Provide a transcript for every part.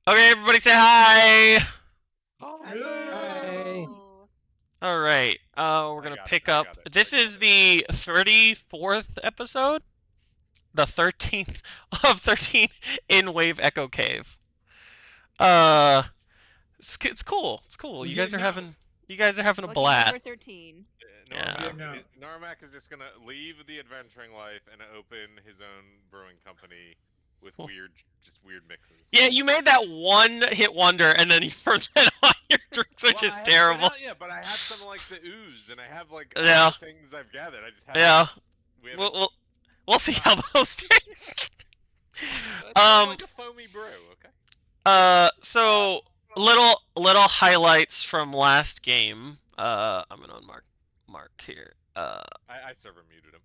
Okay, everybody say hi. Hi. All right. We're gonna pick up. This is the 34th episode, the 13th of 13 in Wave Echo Cave. Uh, it's cool. It's cool. You guys are having a Lucky blast. number 13. Yeah. Normac is just gonna leave the adventuring life and open his own brewing company with just weird mixes. Yeah, you made that one hit wonder, and then from then on your drinks are just terrible. Yeah, but I have some like the ooze, and I have like Yeah. other things I've gathered. I just have. Yeah. We'll see how those taste. Like a foamy brew, okay. So little highlights from last game. I'm gonna mark here. I server muted him.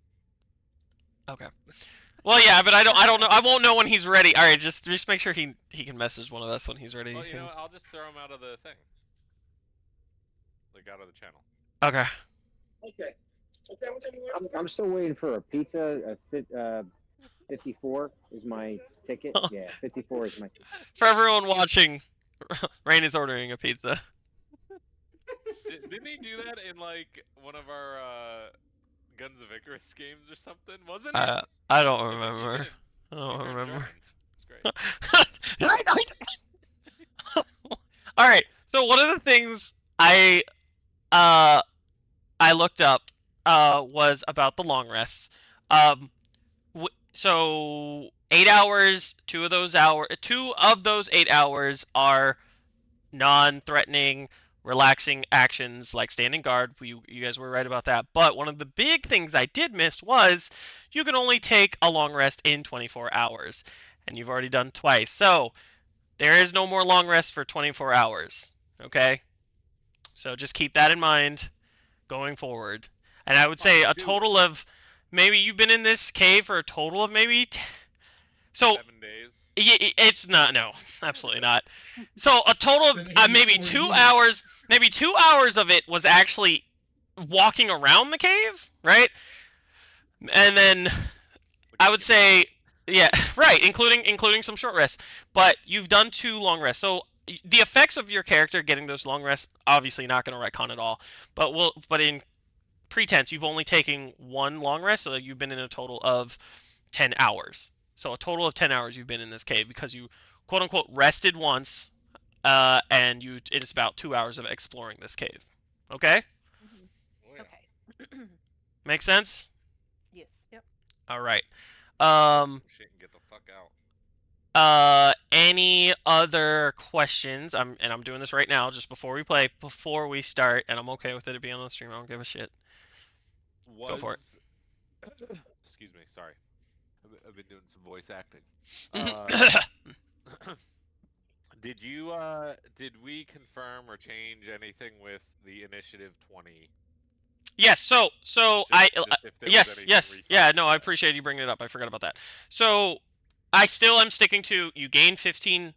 Okay. Well, yeah, but I don't know. I won't know when he's ready. All right, just make sure he can message one of us when he's ready. Well, you know what? I'll just throw him out of the thing. Like out of the channel. Okay. I'm still waiting for a pizza. 54 is my ticket. Yeah, 54 is my ticket. For everyone watching, Rain is ordering a pizza. Didn't he do that in like one of our Guns of Icarus games or something? Wasn't it? I don't remember. I don't remember. It's great. All right. So one of the things I looked up was about the long rests. So 8 hours. 2 of those 8 hours are non-threatening, relaxing actions like standing guard. You guys were right about that. But one of the big things I did miss was you can only take a long rest in 24 hours, and you've already done twice. So there is no more long rest for 24 hours. Okay. So just keep that in mind going forward. And I would say a total of maybe you've been in this cave for a total of maybe 7 days. It's not. No, absolutely not. So a total of maybe 2 hours. Maybe 2 hours of it was actually walking around the cave, right? And then I would say, yeah, right, including some short rests. But you've done 2 long rests, so the effects of your character getting those long rests obviously not going to retcon at all. But in pretense, you've only taken 1 long rest, so you've been in a total of 10 hours. So a total of 10 hours you've been in this cave because you quote unquote rested once, and it is about 2 hours of exploring this cave. Okay? Mm-hmm. Okay. Make sense? Yes. Yep. All right. Shit, and get the fuck out. Any other questions? I'm doing this right now, just before we start, and I'm okay with it being on the stream. I don't give a shit. Go for it. Excuse me, sorry. I've been doing some voice acting. Did we confirm or change anything with the initiative 20? Yes. So yes. Yeah. No, I appreciate you bringing it up. I forgot about that. So I still am sticking to you gain 15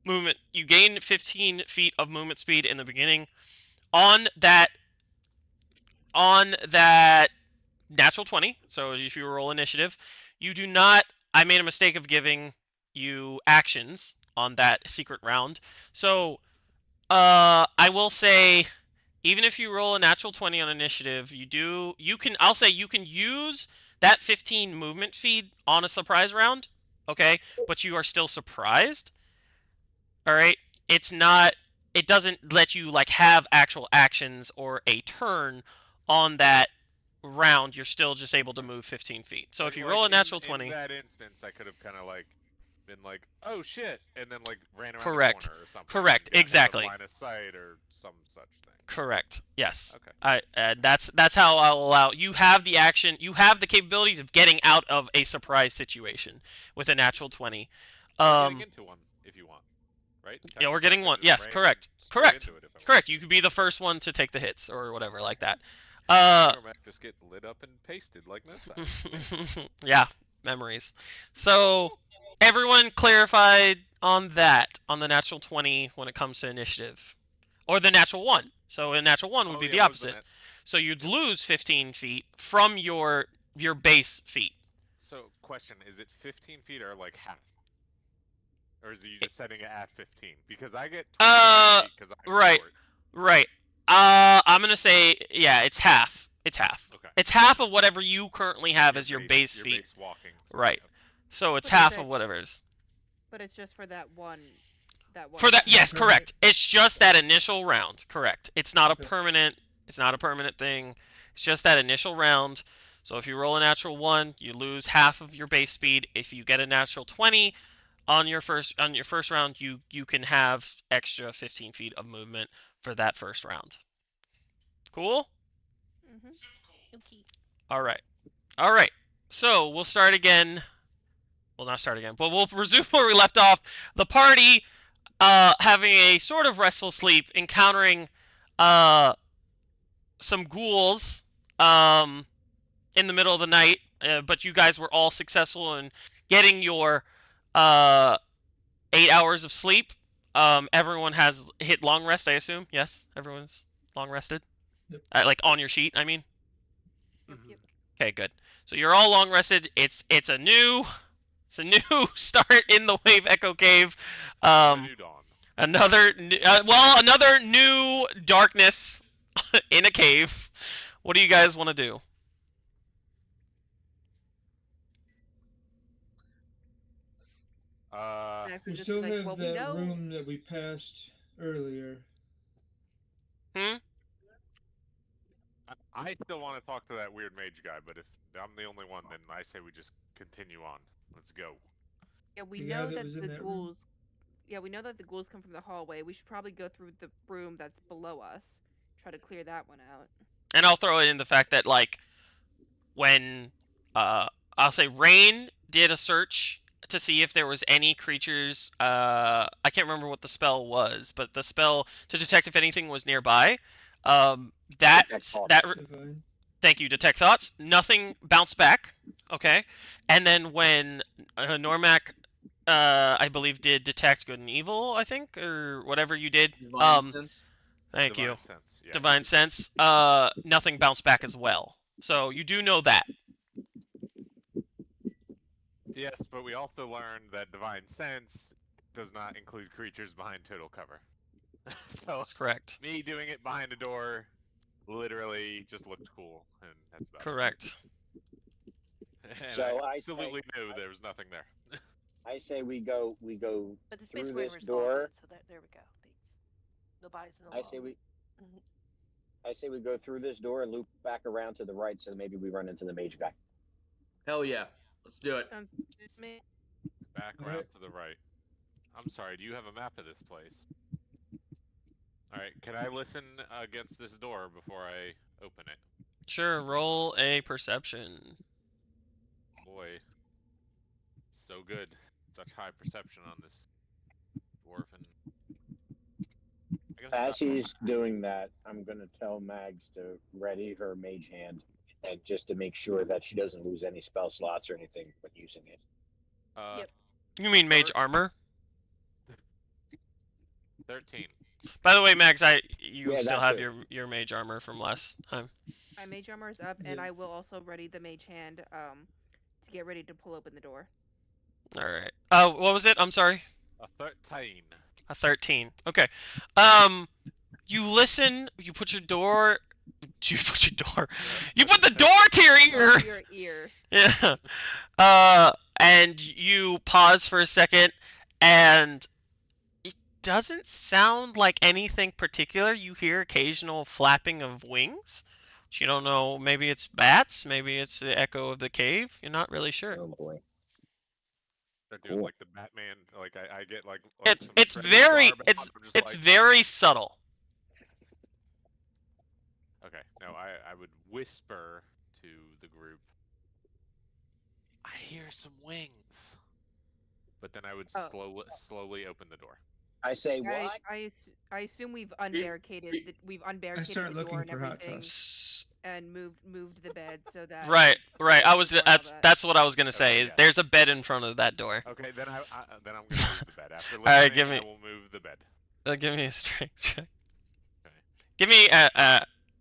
movement. You gain 15 feet of movement speed in the beginning on that natural 20. So if you roll initiative, you do not. I made a mistake of giving you actions on that secret round. So I will say, even if you roll a natural 20 on initiative, I'll say you can use that 15 movement feed on a surprise round, okay? But you are still surprised. All right? It doesn't let you like have actual actions or a turn on that round. You're still just able to move 15 feet. So if you roll a natural 20, in that instance, I could have kind of like been like, oh shit, and then like ran around correct. the corner or something. Correct. Exactly. Line of sight or some such thing. Correct. Yes. Okay. That's how I'll allow you have the action. You have the capabilities of getting out of a surprise situation with a natural 20. Getting into one if you want, right? Yeah, we're getting one. Yes. Correct. You could be the first one to take the hits or whatever like that. Just get lit up and pasted like that. Yeah, memories. So everyone clarified on that, on the natural 20 when it comes to initiative, or the natural 1. So a natural 1 would be the opposite. So you'd lose 15 feet from your base feet. So question: is it 15 feet or like half? Or is you just setting it at 15? Because I get 20 feet because I'm right. short. Right. I'm gonna say, yeah, it's half. It's half. Okay. It's half of whatever you currently have as your base feet. Your base walking. Right. Yep. So it's But is half it- of whatever it is. But it's just for that one. For that, yes, permanent. correct. It's just that initial round. Correct. It's not a Okay. permanent. It's not a permanent thing. It's just that initial round. So if you roll a natural 1, you lose half of your base speed. If you get a natural 20 on your first round, you can have extra 15 feet of movement for that first round. Cool? Mm-hmm. Okay. All right. All right. So we'll start again. Well, not start again, but we'll resume where we left off. The party having a sort of restful sleep, encountering some ghouls in the middle of the night, but you guys were all successful in getting your 8 hours of sleep. Everyone has hit long rest, I assume. Yes, everyone's long rested. Yep. Like on your sheet, I mean. Yep. Okay, good. So you're all long rested. It's a new start in the Wave Echo Cave. A new dawn. Another new darkness in a cave. What do you guys want to do? Max We was just still like, have well, we that know. room that we passed earlier. I still want to talk to that weird mage guy, but if I'm the only one, then I say we just continue on. Let's go. Yeah, we The know guy that that was in the that room? ghouls. Yeah, we know that the ghouls come from the hallway. We should probably go through the room that's below us. Try to clear that one out. And I'll throw in the fact that like when I'll say Rain did a search to see if there was any creatures. I can't remember what the spell was, but the spell to detect if anything was nearby. Detect thoughts. Divine. Thank you, detect thoughts. Nothing bounced back. Okay, and then when Normac, I believe, did detect good and evil, I think, or whatever you did. Divine sense. Thank you. Divine sense. Yeah. Divine sense. Nothing bounced back as well. So you do know that. Yes, but we also learned that divine sense does not include creatures behind total cover. So That's correct. me doing it behind a door literally just looked cool, and that's about Correct. it. And So I I absolutely knew there was nothing there. I say we go But the space through marine this resolved door. it, so there we go. Thanks. No bodies in the I wall. say we Mhm. I say we go through this door and loop back around to the right, so maybe we run into the mage guy. Hell yeah. Let's do it. Sounds good to me. Back All around right. to the right. I'm sorry, do you have a map of this place? Alright, can I listen against this door before I open it? Sure. Roll a perception. Boy. So good. Such high perception on this dwarven. I gotta As stop he's doing that, I'm gonna tell Mags to ready her mage hand, and just to make sure that she doesn't lose any spell slots or anything when using it. Yep. You mean mage Third- armor? 13. By the way, Max, you Yeah, still that's have it. your mage armor from last time. My mage armor is up, and Yeah. I will also ready the mage hand to get ready to pull open the door. All right. What was it? I'm sorry. A 13. A 13. Okay. You listen. You put your door. You put your door. You put the door to your ear. Your ear. Yeah. And you pause for a second, and it doesn't sound like anything particular. You hear occasional flapping of wings. You don't know. Maybe it's bats. Maybe it's the echo of the cave. You're not really sure. Oh boy. They're doing Cool. like the Batman. Like I get like. It's some it's shredded very garb out, it's I'm just it's like, very subtle. Okay, no, I would whisper to the group. I hear some wings. But then I would Oh. slowly open the door. I say what? I assume we've unbarricaded we've unbarricaded start the door looking and for hot everything sauce. and moved the bed so that Right, it's right. I safe was for all that's what I was gonna Okay, say. Is yeah. there's a bed in front of that door. Okay, then I'm gonna move the bed. After listening, Alright, give me- I will move the bed. Give me a strength check. Okay. Give me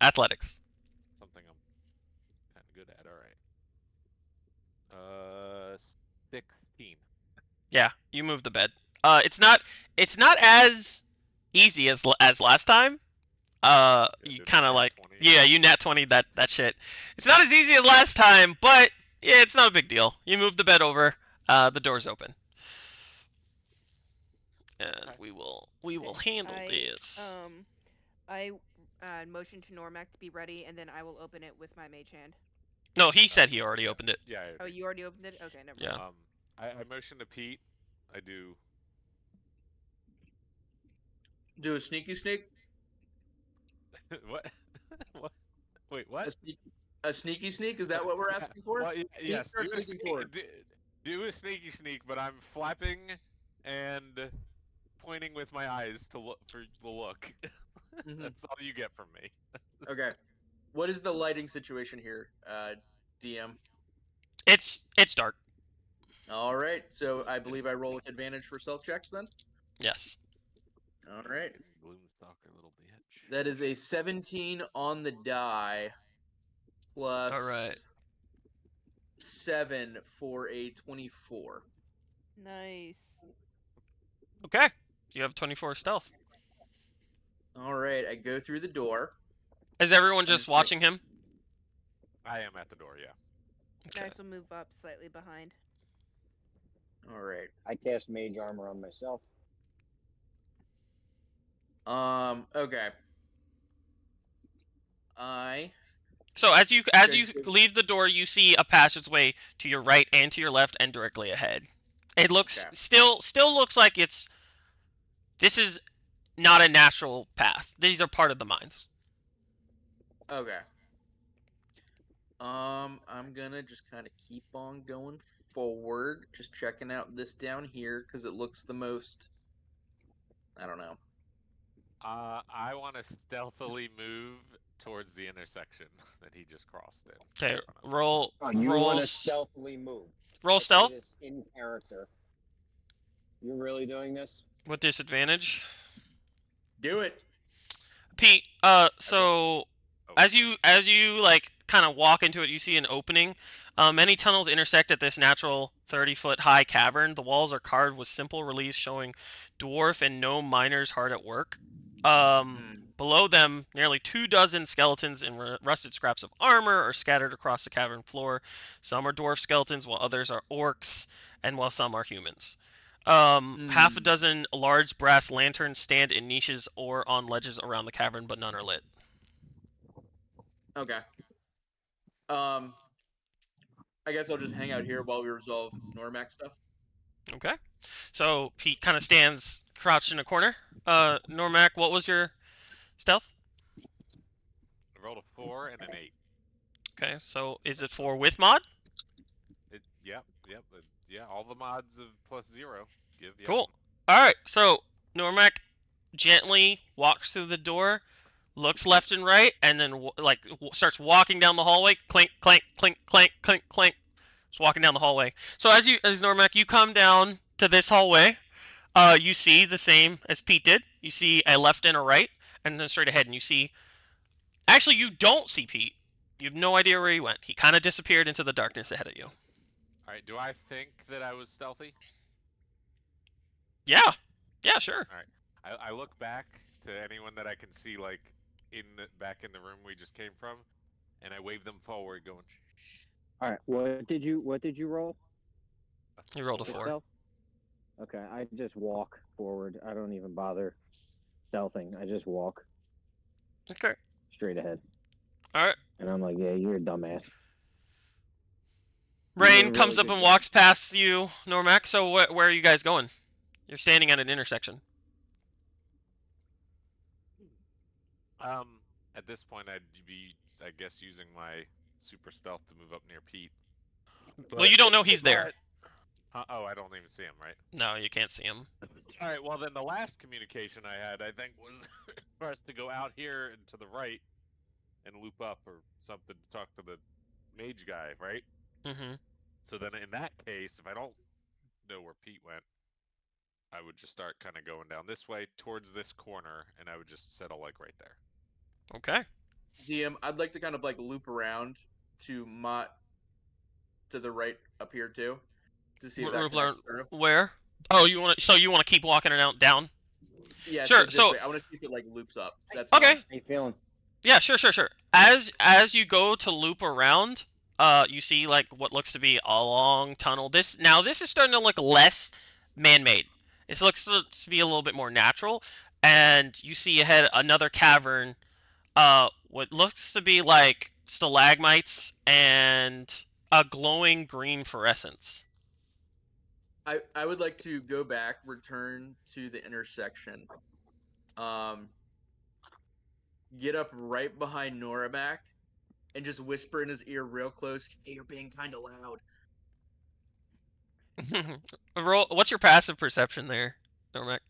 athletics. Something I'm kind of good at. All right. 16. Yeah, you move the bed. It's not as easy as last time. You did I kind of nat like 20? you nat 20 that shit. It's not as easy as last time, but yeah, it's not a big deal. You move the bed over. The door's open. And Okay. we will Okay, handle this. I motion to Normac to be ready, and then I will open it with my mage hand. No, he said he already Yeah. opened it. Yeah. Oh, you already opened it? Okay, never Yeah. mind. I motion to Pete. I do. Do a sneaky sneak. What? What? Wait, what? A sneaky sneak? Is that what we're asking for? Well, yes. start sneaking forward. Do a sneaky sneak, but I'm flapping and pointing with my eyes to look for the look. Mhm. That's all you get from me. Okay. What is the lighting situation here, DM? It's dark. All right. So I believe I roll with advantage for stealth checks then. Yes. All right. Gloomstalker, little bitch. That is a 17 on the die plus All right. 7 for a 24. Nice. Okay. You have 24 stealth. All right. I go through the door. Is everyone just just watching him? I am at the door, yeah. Okay. Max will move up slightly behind. All right. I cast mage armor on myself. Okay. I So as you Okay, so- leave the door, you see a passageway to your right and to your left and directly ahead. It looks Okay. still looks like this is not a natural path. These are part of the mines. Okay. I'm gonna just kind of keep on going forward, just checking out this down here because it looks the most. I don't know. I want to stealthily move towards the intersection that he just crossed in. Okay, in front of us. roll Oh, you want roll to stealthily move. roll I say stealth this in character. You're really doing this? with disadvantage. Do it. Pete, so Oh, as you like kind of walk into it, you see an opening. Many tunnels intersect at this natural 30-foot high cavern. The walls are carved with simple reliefs showing dwarf and gnome miners hard at work. Below them, nearly 24 skeletons and rusted scraps of armor are scattered across the cavern floor. Some are dwarf skeletons, while others are orcs, and while some are humans. Half a dozen large brass lanterns stand in niches or on ledges around the cavern, but none are lit. Okay. I guess I'll just hang out here while we resolve Normac stuff. Okay. So Pete kind of stands crouched in a corner. Normac, what was your stealth? I rolled a 4 and an 8. Okay, so is it 4 with mod? Yep. Yeah, all the mods of +0 give yes. Cool. Alright, so Normac gently walks through the door, looks left and right, and then starts walking down the hallway. Clink, clank, clink, clank, clink, clank. Just walking down the hallway. So as Normac, you come down to this hallway, you see the same as Pete did. You see a left and a right, and then straight ahead, and you see. Actually, you don't see Pete. You have no idea where he went. He kind of disappeared into the darkness ahead of you. All right. Do I think that I was stealthy? Yeah. Yeah, sure. All right. I look back to anyone that I can see, like back in the room we just came from, and I wave them forward, going. All right. What did you roll? You rolled a For 4. stealth? Okay, I just walk forward. I don't even bother stealthing. I just walk Okay. straight ahead. All right. And I'm like, yeah, you're a dumbass. Rain You're a comes really up good and guy. walks past you, Normac. So where are you guys going? You're standing at an intersection. At this point, I'd be, I guess, using my super stealth to move up near Pete. Well, you don't know he's there. Oh, I don't even see him, right? No, you can't see him. All right. Well, then the last communication I had, I think, was for us to go out here and to the right and loop up or something to talk to the mage guy, right? Mm-hmm. So then, in that case, if I don't know where Pete went, I would just start kind of going down this way towards this corner, and I would just settle like right there. Okay. DM, I'd like to kind of like loop around to the right up here too, to see if that connects through. Where? Oh, you want to keep walking it down? Yeah, Sure, this so- way. I want to see if it like loops up. That's Okay. fine. How you feeling? Yeah, sure. As you go to loop around, you see like what looks to be a long tunnel. This is starting to look less man-made. This looks to be a little bit more natural, and you see ahead another cavern. What looks to be like stalagmites and a glowing green fluorescence. I would like to go back, return to the intersection, get up right behind Noramak, and just whisper in his ear real close, "Hey, you're being kind of loud." Roll. What's your passive perception there, Normac?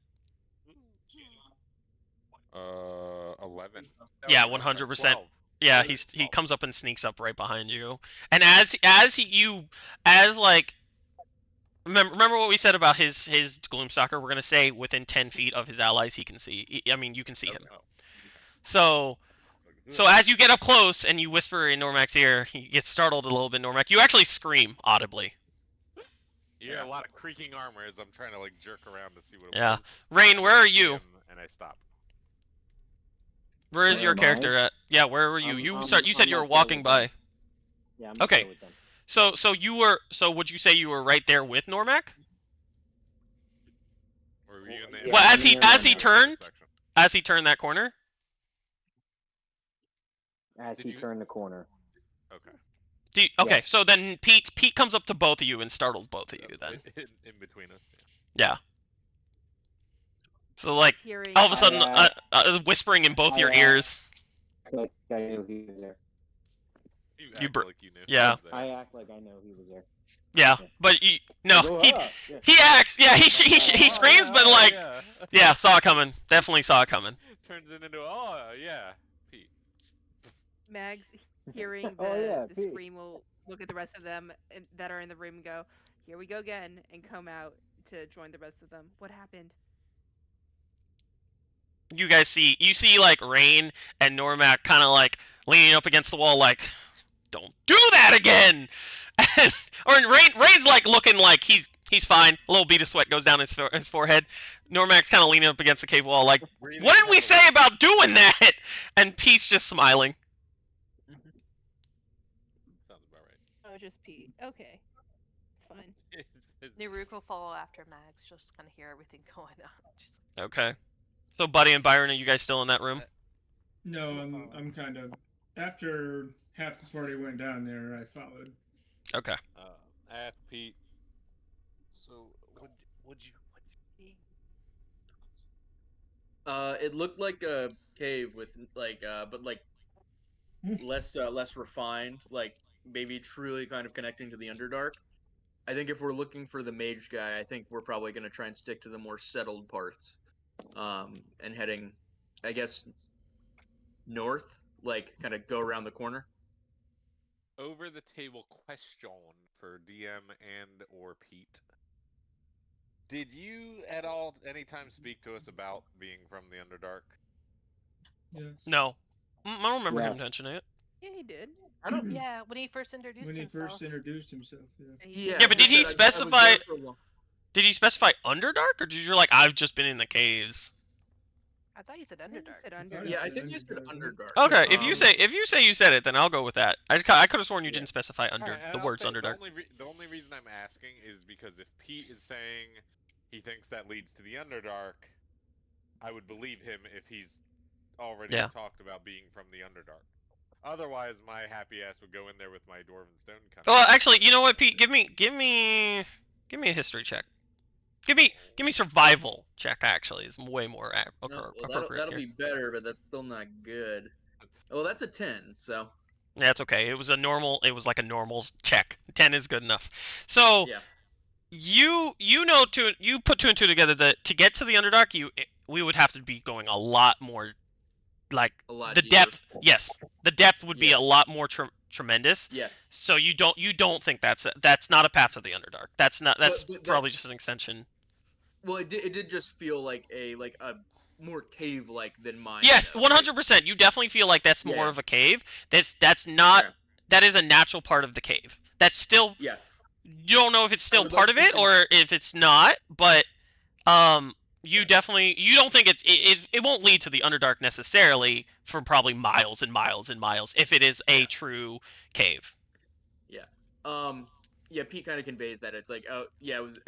11. Yeah, No, I'm sorry, 100%. 12. Yeah, Really? he comes up and sneaks up right behind you. And as like remember what we said about his Gloomstalker? We're gonna say within 10 feet of his allies he can see. I mean, you can see him. Okay. So as you get up close and you whisper in Normac's ear, he gets startled a little bit. Normac, you actually scream audibly. You hear a lot of creaking armor as I'm trying to like jerk around to see what it Yeah. was. Rain, where are I see you? him, And I stop. Where is Where your am character at? Yeah, where were you? I'm- You I'm- said I'm you were up there walking with by. them. Yeah, I'm Okay. okay with them. So would you say you were right there with Normac? Or were you in the Yeah, Well, I'm as he near Normac. turned, as he turned that corner. As Did he you- turned the corner. Okay. Okay, Yes. so then Pete comes up to both of you and startles both of you then. In between us. Yeah. So like Hearing all of a sudden, whispering in both I, your uh, ears. Like I knew he was there. You You act like you knew. yeah. I was there. I act like I know he was there. Yeah, but no, I go, "Ah," yeah. he acts. Yeah, he Oh, screams, yeah, but oh, like yeah. yeah, saw it coming. Definitely saw it coming. Turns it into yeah, Pete. Mags hearing the, Oh, yeah, the Pete. scream will look at the rest of them that are in the room and go, "Here we go again," and come out to join the rest of them. What happened? You guys see like Rain and Normac kind of like leaning up against the wall, like, don't do that again. Or Rain's like looking like he's fine. A little bead of sweat goes down his forehead. Normac's kind of leaning up against the cave wall, like, Breathing what did we heavily. say about doing that? And Pete's just smiling. Sounds about right. Oh, just Pete. Okay, it's fine. Nuruk will follow after Mags. She'll just kind of hear everything going on. Just Okay. So Buddy and Byron, are you guys still in that room? No, I'm kind of after half the party went down there. I followed. Okay. I asked Pete. So what'd you see? It looked like a cave with like, but like less refined, like maybe truly kind of connecting to the Underdark. I think if we're looking for the mage guy, I think we're probably gonna try and stick to the more settled parts, and heading, I guess, north, like kind of go around the corner. Over the table question for DM and or Pete. Did you at all anytime speak to us about being from the Underdark? Yes. No. I don't remember him Yes. mentioning it. Yeah, he did. I don't. yeah, when he first introduced When he himself. first introduced himself, yeah. He Yeah, said Yeah, but did he said I was specify- there for a long- Did you specify Underdark, or did you like I've just been in the caves? I thought you said I think he Underdark. said I thought Underdark. he Yeah, I said think you said Underdark. Underdark. Okay, if you say you said it, then I'll go with that. I could have sworn you Yeah. didn't specify the Alright, words I'll say Underdark. The only reason I'm asking is because if Pete is saying he thinks that leads to the Underdark, I would believe him if he's already Yeah. talked about being from the Underdark. Otherwise, my happy ass would go in there with my Dwarven Stone kind Well, actually, you know what, Pete? Give me a history check. Give me survival check. Actually, is way more No, well, appropriate that'll here. be better, but that's still not good. Well, that's a 10, so Yeah, it's okay. It was like a normal check. 10 is good enough. So yeah. you put two and two together that to get to the Underdark, we would have to be going a lot more, like A lot the deeper. depth. Yes, the depth would be Yeah. a lot more tremendous. Yeah. So you don't think that's not a path to the Underdark. That's but that- probably just an extension. Well, it did just feel like a more cave-like than mine. Yes, though, 100%. You definitely feel like that's more Yeah. of a cave. That's not. Yeah. That is a natural part of the cave. That's still Yeah. You don't know if it's still would part like of to it or if it's not, but you definitely you don't think it won't lead to the Underdark necessarily for probably miles and miles and miles if it is a true cave. Yeah. Yeah, Pete kind of conveys that. It's like, oh, yeah, it was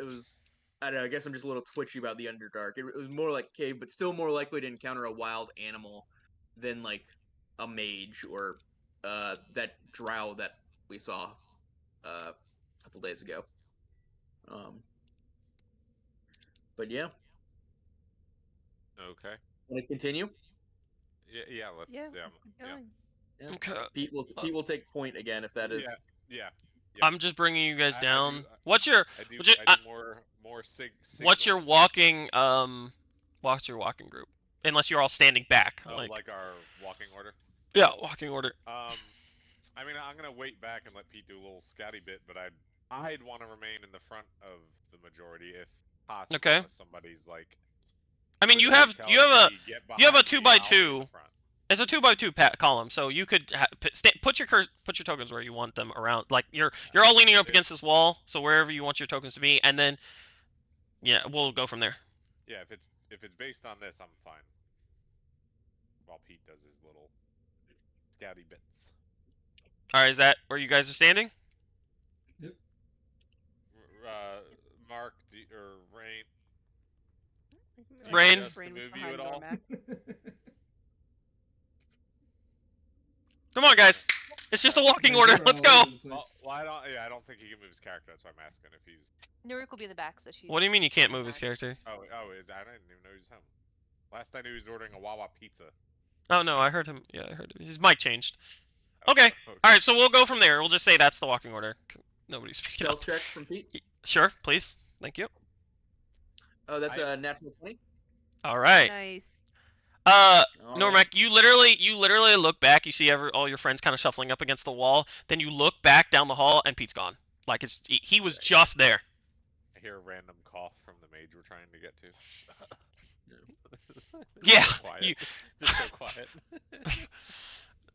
I don't know, I guess I'm just a little twitchy about the Underdark. It was more like cave, but still more likely to encounter a wild animal than like a mage or that drow that we saw a couple days ago. But yeah, Okay. want to continue? Yeah. Let's. Yeah, Yeah. keep going. Yeah. Okay. Pete will take point again if that is. Yeah. I'm just bringing you guys down. I do more what's your signals. walking group? Unless you're all standing back. Oh, like our walking order. Yeah, walking order. I mean, I'm gonna wait back and let Pete do a little scouty bit, but I'd want to remain in the front of the majority if possible. Okay. Unless somebody's like. I mean, you have a 2x2. It's a 2x2 column, so you could put your tokens where you want them around. Like you're all leaning up against this wall, so wherever you want your tokens to be, and then yeah, we'll go from there. Yeah, if it's based on this, I'm fine. While Pete does his little scouty bits. All right, is that where you guys are standing? Yep. Mark or Rain. Rain? Rain was move you behind at all? Normac. Come on, guys. It's just a walking Yeah, order. we're Let's all go. over the place. Well, I don't think he can move his character. That's why I'm asking if he's. Nuruk will be in the back, so she. What do you mean you can't move his character? I didn't even know he was home. Last I knew he was ordering a Wawa pizza. Oh no, I heard him. Yeah, I heard him. His mic changed. Okay. All right, so we'll go from there. We'll just say that's the walking order. Nobody's speaking Stealth up. check from Pete. Sure, please. Thank you. Oh, that's a natural 20. All right. Nice. Normac, you literally look back. You see all your friends kind of shuffling up against the wall. Then you look back down the hall, and Pete's gone. Like he was just there. I hear a random cough from the mage we're trying to get to. Yeah. So quiet. Just so quiet.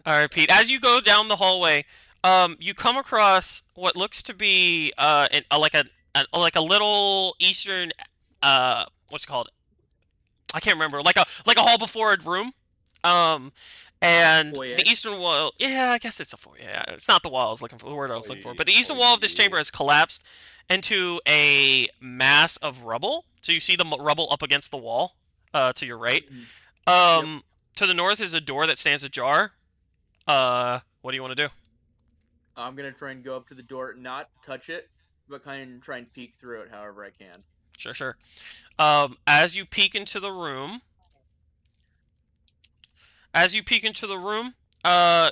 All right, Pete. As you go down the hallway, you come across what looks to be like a little eastern what's it called? I can't remember. Like a hall before a room. And Foyer? the eastern wall. Yeah, I guess it's a foyer. Yeah, it's not the wall I was looking for. The word I was looking for. But the eastern wall of this chamber has collapsed into a mass of rubble. So you see the rubble up against the wall, to your right. To the north is a door that stands ajar. What do you want to do? I'm gonna try and go up to the door, not touch it, but kind of try and peek through it however I can. Sure. As you peek into the room,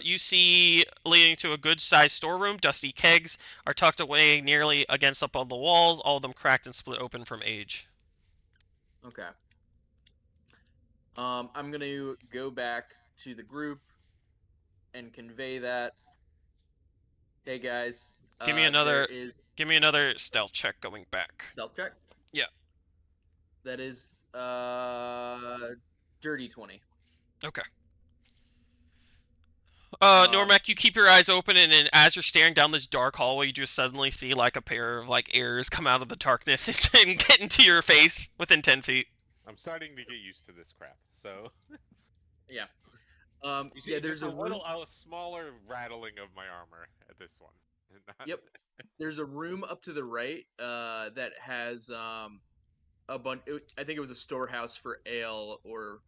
you see leading to a good-sized storeroom. Dusty kegs are tucked away nearly against up on the walls, all of them cracked and split open from age. Okay. I'm gonna go back to the group and convey that. Hey guys. Give me another stealth check going back. Stealth check. Yeah. That is dirty 20. Okay. Normac, you keep your eyes open, and as you're staring down this dark hallway, you just suddenly see like a pair of like ears come out of the darkness and get into your face within 10 feet. I'm starting to get used to this crap. So. Yeah. You see, yeah. There's a smaller rattling of my armor at this one. Yep. There's a room up to the right that has a bunch. I think it was a storehouse for ale or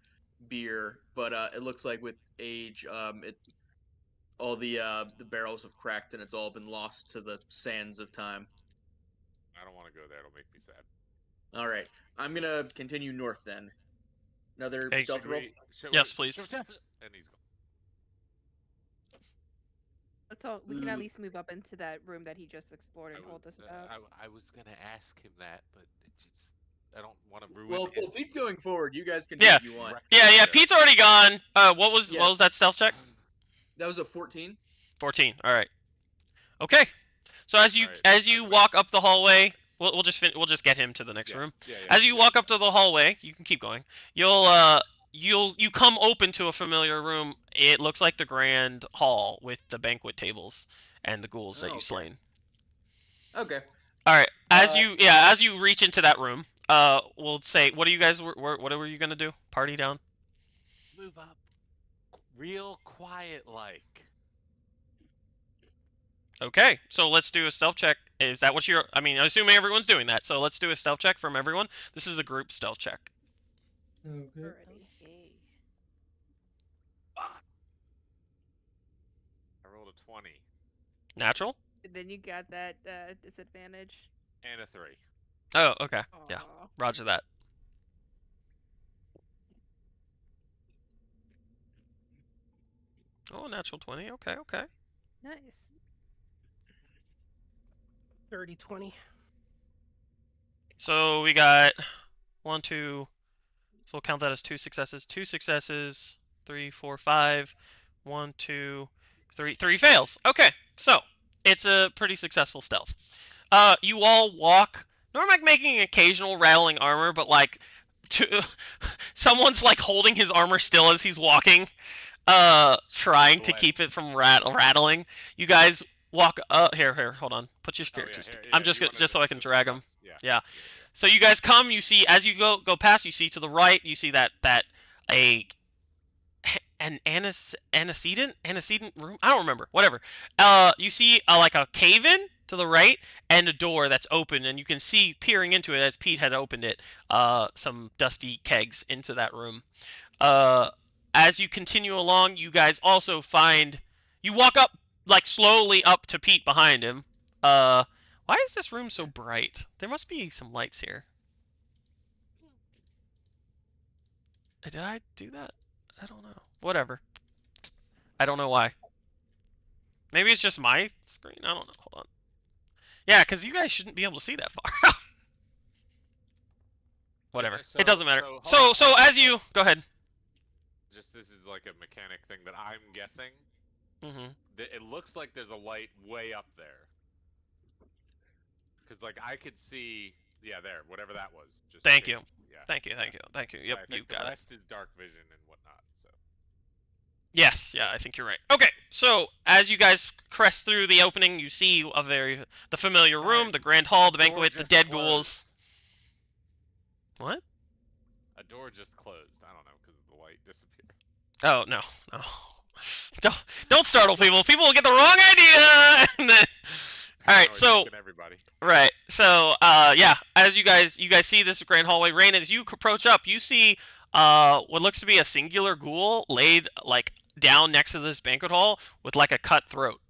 beer, but it looks like with age, all the barrels have cracked and it's all been lost to the sands of time. I don't want to go there. It'll make me sad. All right, I'm gonna continue north then. Another stealth roll. Yes, please. And he's gone. Let's all. We can at least move up into that room that he just explored and told us about. I was gonna ask him that, but I don't want to ruin. Well, his... Pete's going forward. You guys can do Yeah. what you want. Yeah. Pete's already gone. What was that stealth check? That was a 14. 14. All right. Okay. So as you walk up the hallway, we'll just get him to the next room. As you walk up to the hallway, you can keep going. You come open to a familiar room. It looks like the grand hall with the banquet tables and the ghouls that you slain. Okay. All right. As you reach into that room, we'll say, what are you guys? What were you gonna do? Party down? Move up, real quiet like. Okay. So let's do a stealth check. Is that what you're? I mean, assuming everyone's doing that. So let's do a stealth check from everyone. This is a group stealth check. Okay. Alrighty. Okay. I rolled a 20 Natural? And then you got that disadvantage. and a 3. Oh, okay. Yeah. Aw. Roger that. Oh, natural 20. Okay, okay. Nice. 30-20. So we got 1, 2. So we'll count that as 2 successes. 2 successes. 3, 4, 5. 1, 2, 3. 3 fails. Okay. So it's a pretty successful stealth. You all walk. Normac making occasional rattling armor, but like, someone's like holding his armor still as he's walking, trying to Boy. keep it from rattling. You guys walk up here, hold on. Put your Oh, yeah, characters. here, I'm yeah, just you wanna so I can just drag them. cross- Yeah. So you guys come. You see as you go past. You see to the right. You see that an antecedent room. I don't remember. Whatever. You see like a cave in to the right and a door that's open, and you can see peering into it as Pete had opened it. Some dusty kegs into that room. As you continue along, you guys also find you walk up like slowly up to Pete behind him. Why is this room so bright? There must be some lights here. Did I do that? I don't know. Whatever. I don't know why. Maybe it's just my screen? I don't know. Hold on. Yeah, because you guys shouldn't be able to see that far. Whatever. Yeah, It doesn't matter. hold So, on, so hold on, as you... Go ahead. Just this is like a mechanic thing that I'm guessing. Mm-hmm. It looks like there's a light way up there. Because, like, I could see... Yeah, there. Whatever that was. Just Thank changed. you. Yeah. Thank you. Yep, I you think the got it. rest is dark vision and whatnot, so... Yes, yeah, I think you're right. Okay, so as you guys crest through the opening, you see the familiar room, Alright, the grand hall, the door banquet, the just dead closed. ghouls. What? A door just closed. I don't know, because the light disappeared. Oh no, no. Don't startle people. People will get the wrong idea. And then... All right, Paranoid so fucking everybody. right, so yeah, as you guys see this grand hallway. Rain, as you approach up, you see what looks to be a singular ghoul laid like down next to this banquet hall with like a cut throat.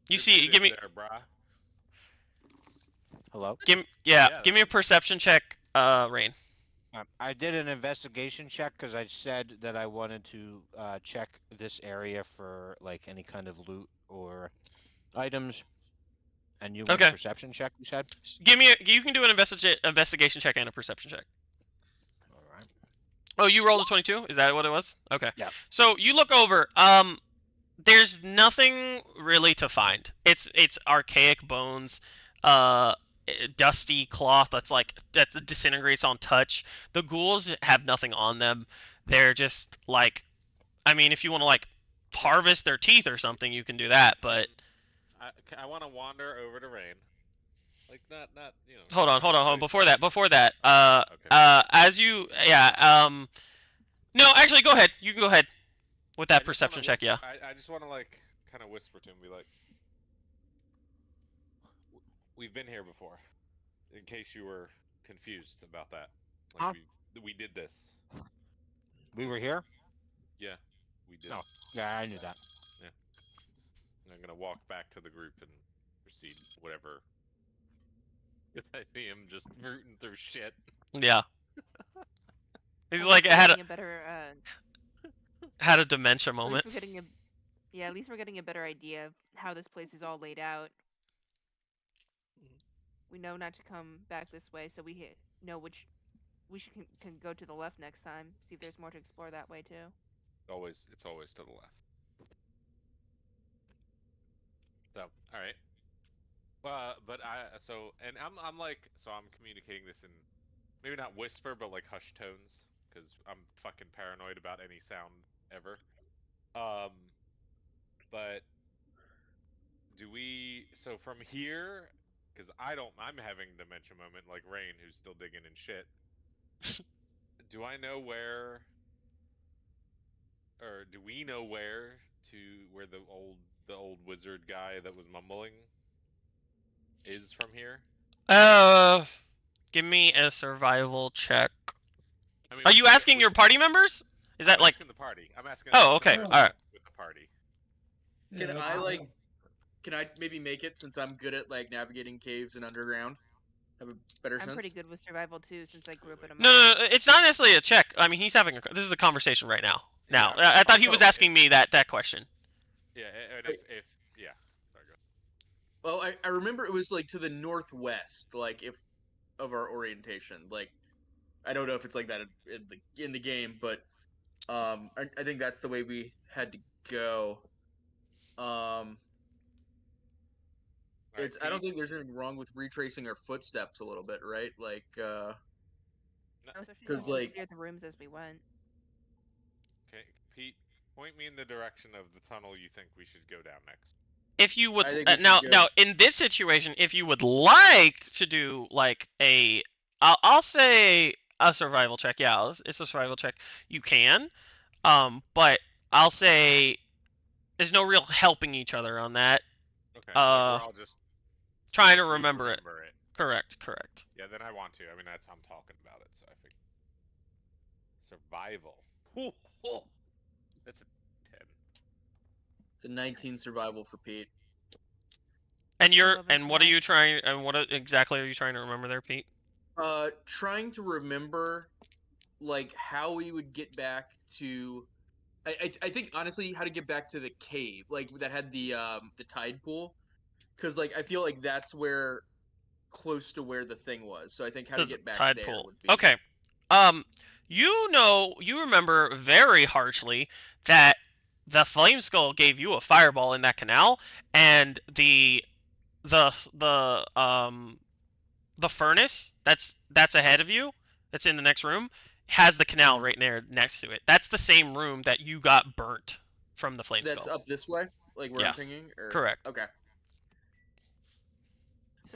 You Good see, riddance give me, there, brah. Hello. give Yeah, me a perception check, Rain. I did an investigation check because I said that I wanted to check this area for like any kind of loot or items. And you went Okay. perception check, you said? You can do an investigation check and a perception check. All right. Oh, you rolled a 22? Is that what it was? Okay. Yeah. So you look over. There's nothing really to find. It's archaic bones, dusty cloth that disintegrates on touch. The ghouls have nothing on them. They're just like, I mean, if you want to like harvest their teeth or something, you can do that. But I want to wander over to Rain. Like, not, you know... hold on. Before that, Okay. as you, yeah, no, actually, go ahead. You can go ahead with that I just perception wanna check. Yeah. I just want to, like, kind of whisper to him, be like... We've been here before. In case you were confused about that. Like, Huh? we did this. We were here? Yeah, we did. No. Yeah, I knew that. And I'm gonna walk back to the group and proceed whatever. I see him just rooting through shit. Yeah. He's At like least we're had getting a better. a dementia At moment. least we're getting a. Yeah, at least we're getting a better idea of how this place is all laid out. We know not to come back this way, so we know which we should can go to the left next time. See if there's more to explore that way too. It's always to the left. So, all right. But I'm like, so I'm communicating this in maybe not whisper, but like hushed tones, because I'm fucking paranoid about any sound ever. But do we? So from here, because I'm having dementia moment like Rain, who's still digging in shit. Do I know where, or do we know where the old wizard guy that was mumbling is from here? Give me a survival check. I mean, Are you asking your party members? Is that I'm like? asking the party. I'm asking. Oh, I'm okay. conversing All right. with the party. Yeah, Can that's I cool. Can I maybe make it since I'm good at like navigating caves and underground? Have a better I'm sense. pretty good with survival too, since I grew up in a No, mine. no, it's not necessarily a check. I mean, he's having this is a conversation right now. Now, Yeah, I thought he was Oh. asking me that question. Yeah, and Right. if yeah. Sorry, go ahead. Well, I remember it was like to the northwest, like if of our orientation. Like I don't know if it's like that in the game, but I think that's the way we had to go. All right, It's I don't Pete, think there's anything wrong with retracing our footsteps a little bit, right? Like Especially 'cause, since we like- cleared the rooms as we went. Okay, Pete, point me in the direction of the tunnel you think we should go down next. If you would I think we should now, go- in this situation, if you would like to do like I'll say a survival check. Yeah, it's a survival check. You can, but I'll say there's no real helping each other on that. Okay, like we're all just Trying seeing to if we remember it. remember it. Correct. Yeah, then I want to. I mean, that's how I'm talking about it, so I think survival. Ooh, that's a 10. It's a 19 survival for Pete. And you're 11 what are you max. trying? And what exactly are you trying to remember there, Pete? Trying to remember like how we would get back to I think honestly how to get back to the cave like that had the tide pool because like I feel like that's where close to where the thing was, so I think how to The get back tide there pool. would be Okay. You remember very harshly that the flame skull gave you a fireball in that canal, and the furnace that's ahead of you, that's in the next room, has the canal right there next to it. That's the same room that you got burnt from the flame that's skull. up this way like where Yes. I'm thinking or... Correct. Okay.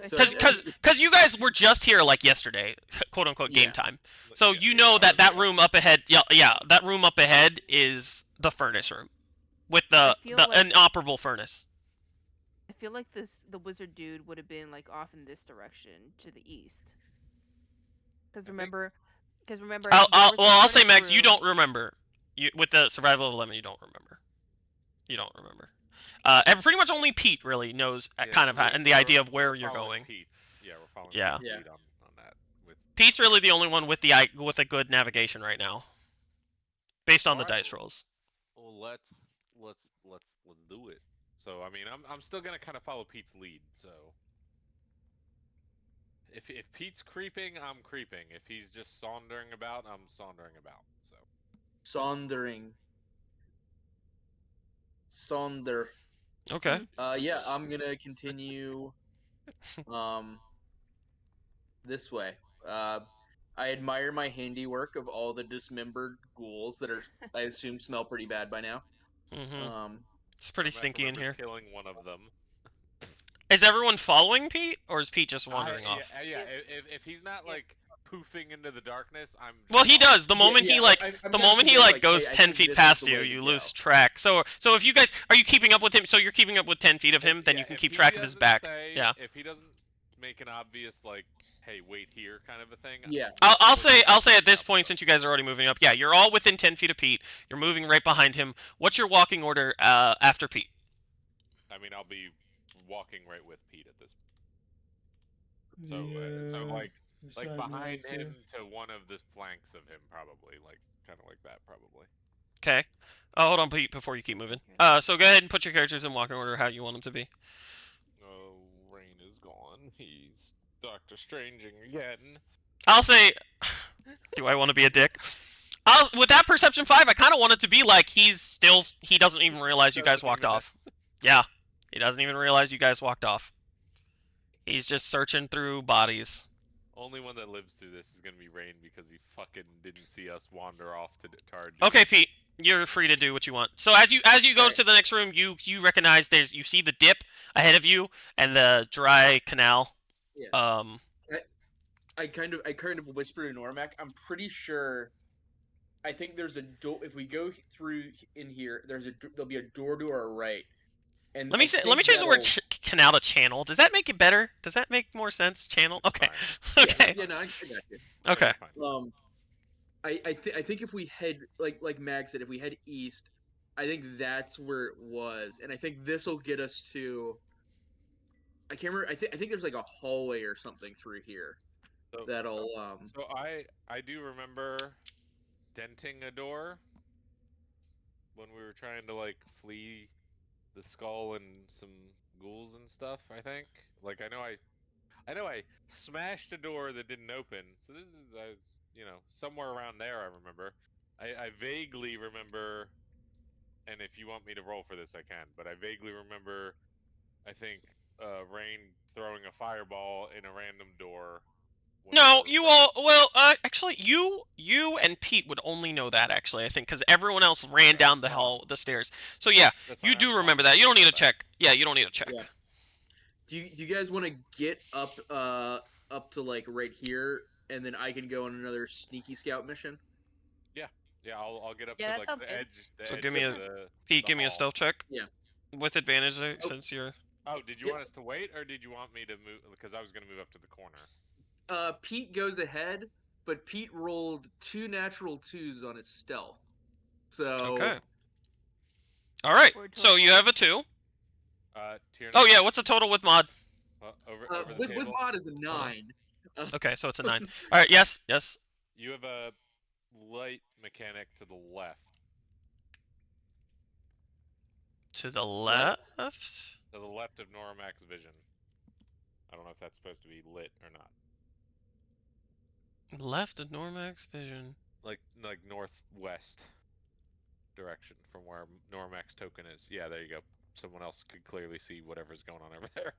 So Because you guys were just here like yesterday, quote unquote game Yeah. time. So Yeah, you yeah, know I was that there. room up ahead, yeah, that room up ahead is the furnace room with the feel like- inoperable furnace. I feel like the wizard dude would have been like off in this direction to the east. Because remember, there was the I'll say furnace Max, you room. don't remember. You with the survival of 11, you don't remember. You don't remember. And pretty much only Pete really knows Yeah, kind of and the we're- idea of where we're you're following going. Pete's. Yeah, we're following Yeah. Pete's Yeah. lead on that. With Pete's really the only one with a good navigation right now, based on the Alright. dice rolls. well, let's do it. So I mean, I'm still gonna kind of follow Pete's lead. So if Pete's creeping, I'm creeping. If he's just sauntering about, I'm sauntering about. So Sonder. Okay. Yeah, I'm gonna continue this way. I admire my handiwork of all the dismembered ghouls that are I assume smell pretty bad by now. Mhm. It's pretty Meth stinky in remembers here. Killing one of them. Is everyone following Pete, or is Pete just wandering off? Yeah. If he's not like poofing into the darkness, I'm. Well, he just does. The moment he like, I'm the kinda moment he thinking, like goes hey, I 10 think feet this is past the you, way you to lose go. track. So if you guys are you keeping up with him? So you're keeping up with 10 feet of him, then Yeah, you can if keep he track of his doesn't back. say- Yeah. If he doesn't make an obvious like, hey, wait here, kind of a thing. Yeah. I'll say at this point, since you guys are already moving up, yeah, you're all within 10 feet of Pete. You're moving right behind him. What's your walking order after Pete? I mean, I'll be walking right with Pete at this. So like side behind mags him here. to one of the flanks of him, probably like kind of like that, probably. Okay. Hold on, Pete, before you keep moving. So go ahead and put your characters in walking order how you want them to be. Oh, Rain is gone. He's Doctor Stranging again. I'll say, do I want to be a dick? With that perception 5, I kind of want it to be like he doesn't even realize you guys Doesn't walked even- off. Yeah, he doesn't even realize you guys walked off. He's just searching through bodies. Only one that lives through this is gonna be Rain because he fucking didn't see us wander off to our doom. Okay, Pete. you're free to do what you want. So as you go Alright. to the next room, you recognize you see the dip ahead of you and the dry canal. Yeah. Um, I kind of whisper to Normac. I'm pretty sure. I think there's a door. If we go through in here, there'll be a door to our right, and let I me think change the word that'll. canal to channel. Does that make it better? Does that make more sense? Channel. It's Okay. fine. Okay. Yeah, no, I got you. Okay. It's fine. I think if we head like Mag said, if we head east, I think that's where it was, and I think this will get us to. I can't remember. I think there's like a hallway or something through here So, that'll so I do remember denting a door when we were trying to like flee the skull and some ghouls and stuff. I think. Like I know I smashed a door that didn't open. So this is I was somewhere around there. I remember. I vaguely remember, and if you want me to roll for this, I can. But I vaguely remember. I think Rain throwing a fireball in a random door. When No, we were you fighting. all. Well, actually, you and Pete would only know that. Actually, I think because everyone else ran Okay, down the stairs. So yeah, that's you fine. do I'm remember that. You don't need to about that. check. Yeah, you don't need to check. Yeah. Do you guys want to get up to like right here, and then I can go on another sneaky scout mission? Yeah, I'll get up Yeah, to that like sounds the good. edge. The So edge give me of a the Pete. Give me a hall. stealth check. Yeah. With advantage Oh. since you're. Oh, did you Yeah. want us to wait, or did you want me to move? Because I was gonna move up to the corner. Pete goes ahead, but Pete rolled 2 natural 2s on his stealth. So Okay. All right. For a So you total have a 2. Tier Oh 9? yeah. What's the total with mod? Over the with table. mod is a 9. Okay, so it's a 9. All right. Yes. Yes. You have a light mechanic to the left. To the What? left. To the left of Noramac's vision. I don't know if that's supposed to be lit or not. Left of Normax vision. Like northwest direction from where Noramac's token is. Yeah, there you go. Someone else could clearly see whatever's going on over there.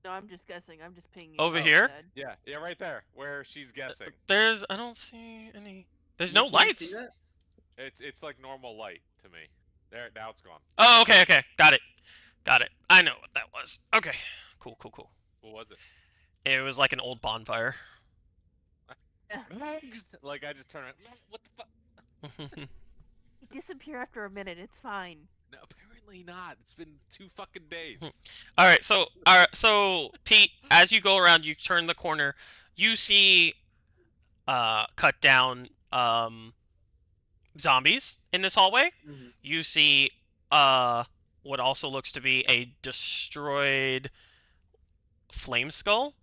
No, I'm just guessing. I'm just pinging. Over what here? said. Yeah, right there, where she's guessing. I don't see any. There's You no can't lights. see that? It's like normal light to me. There, now it's gone. Oh, okay, okay. Got it. I know what that was. Okay. Cool. What was it? It was like an old bonfire. Mags! Like I just turned around. What the fuck? You disappear after a minute. It's fine. No, apparently not. It's been 2 fucking days. All right, so Pete, as you go around, you turn the corner, you see cut down zombies in this hallway. Mm-hmm. You see what also looks to be a destroyed flame skull.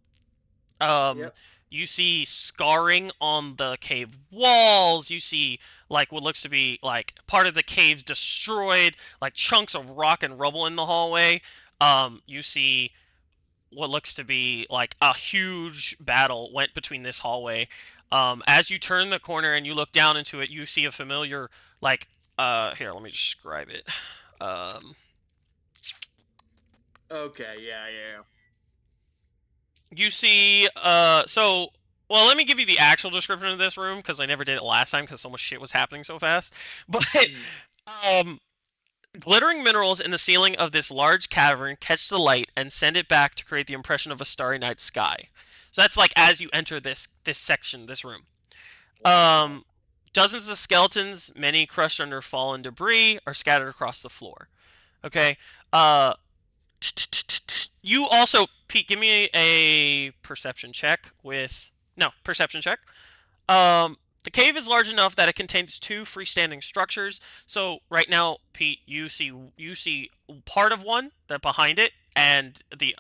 Yep. You see scarring on the cave walls. You see like what looks to be like part of the cave's destroyed, like chunks of rock and rubble in the hallway. You see what looks to be like a huge battle went between this hallway. As you turn the corner and you look down into it, you see a familiar like here, let me describe it. Okay, yeah. You see well, let me give you the actual description of this room because I never did it last time because so much shit was happening so fast. But glittering minerals in the ceiling of this large cavern catch the light and send it back to create the impression of a starry night sky. So that's like as you enter this section, this room. Dozens of skeletons, many crushed under fallen debris, are scattered across the floor. Okay. You also, Pete, give me a perception check perception check. The cave is large enough that it contains 2 freestanding structures. So right now, Pete, you see part of one that behind it, and the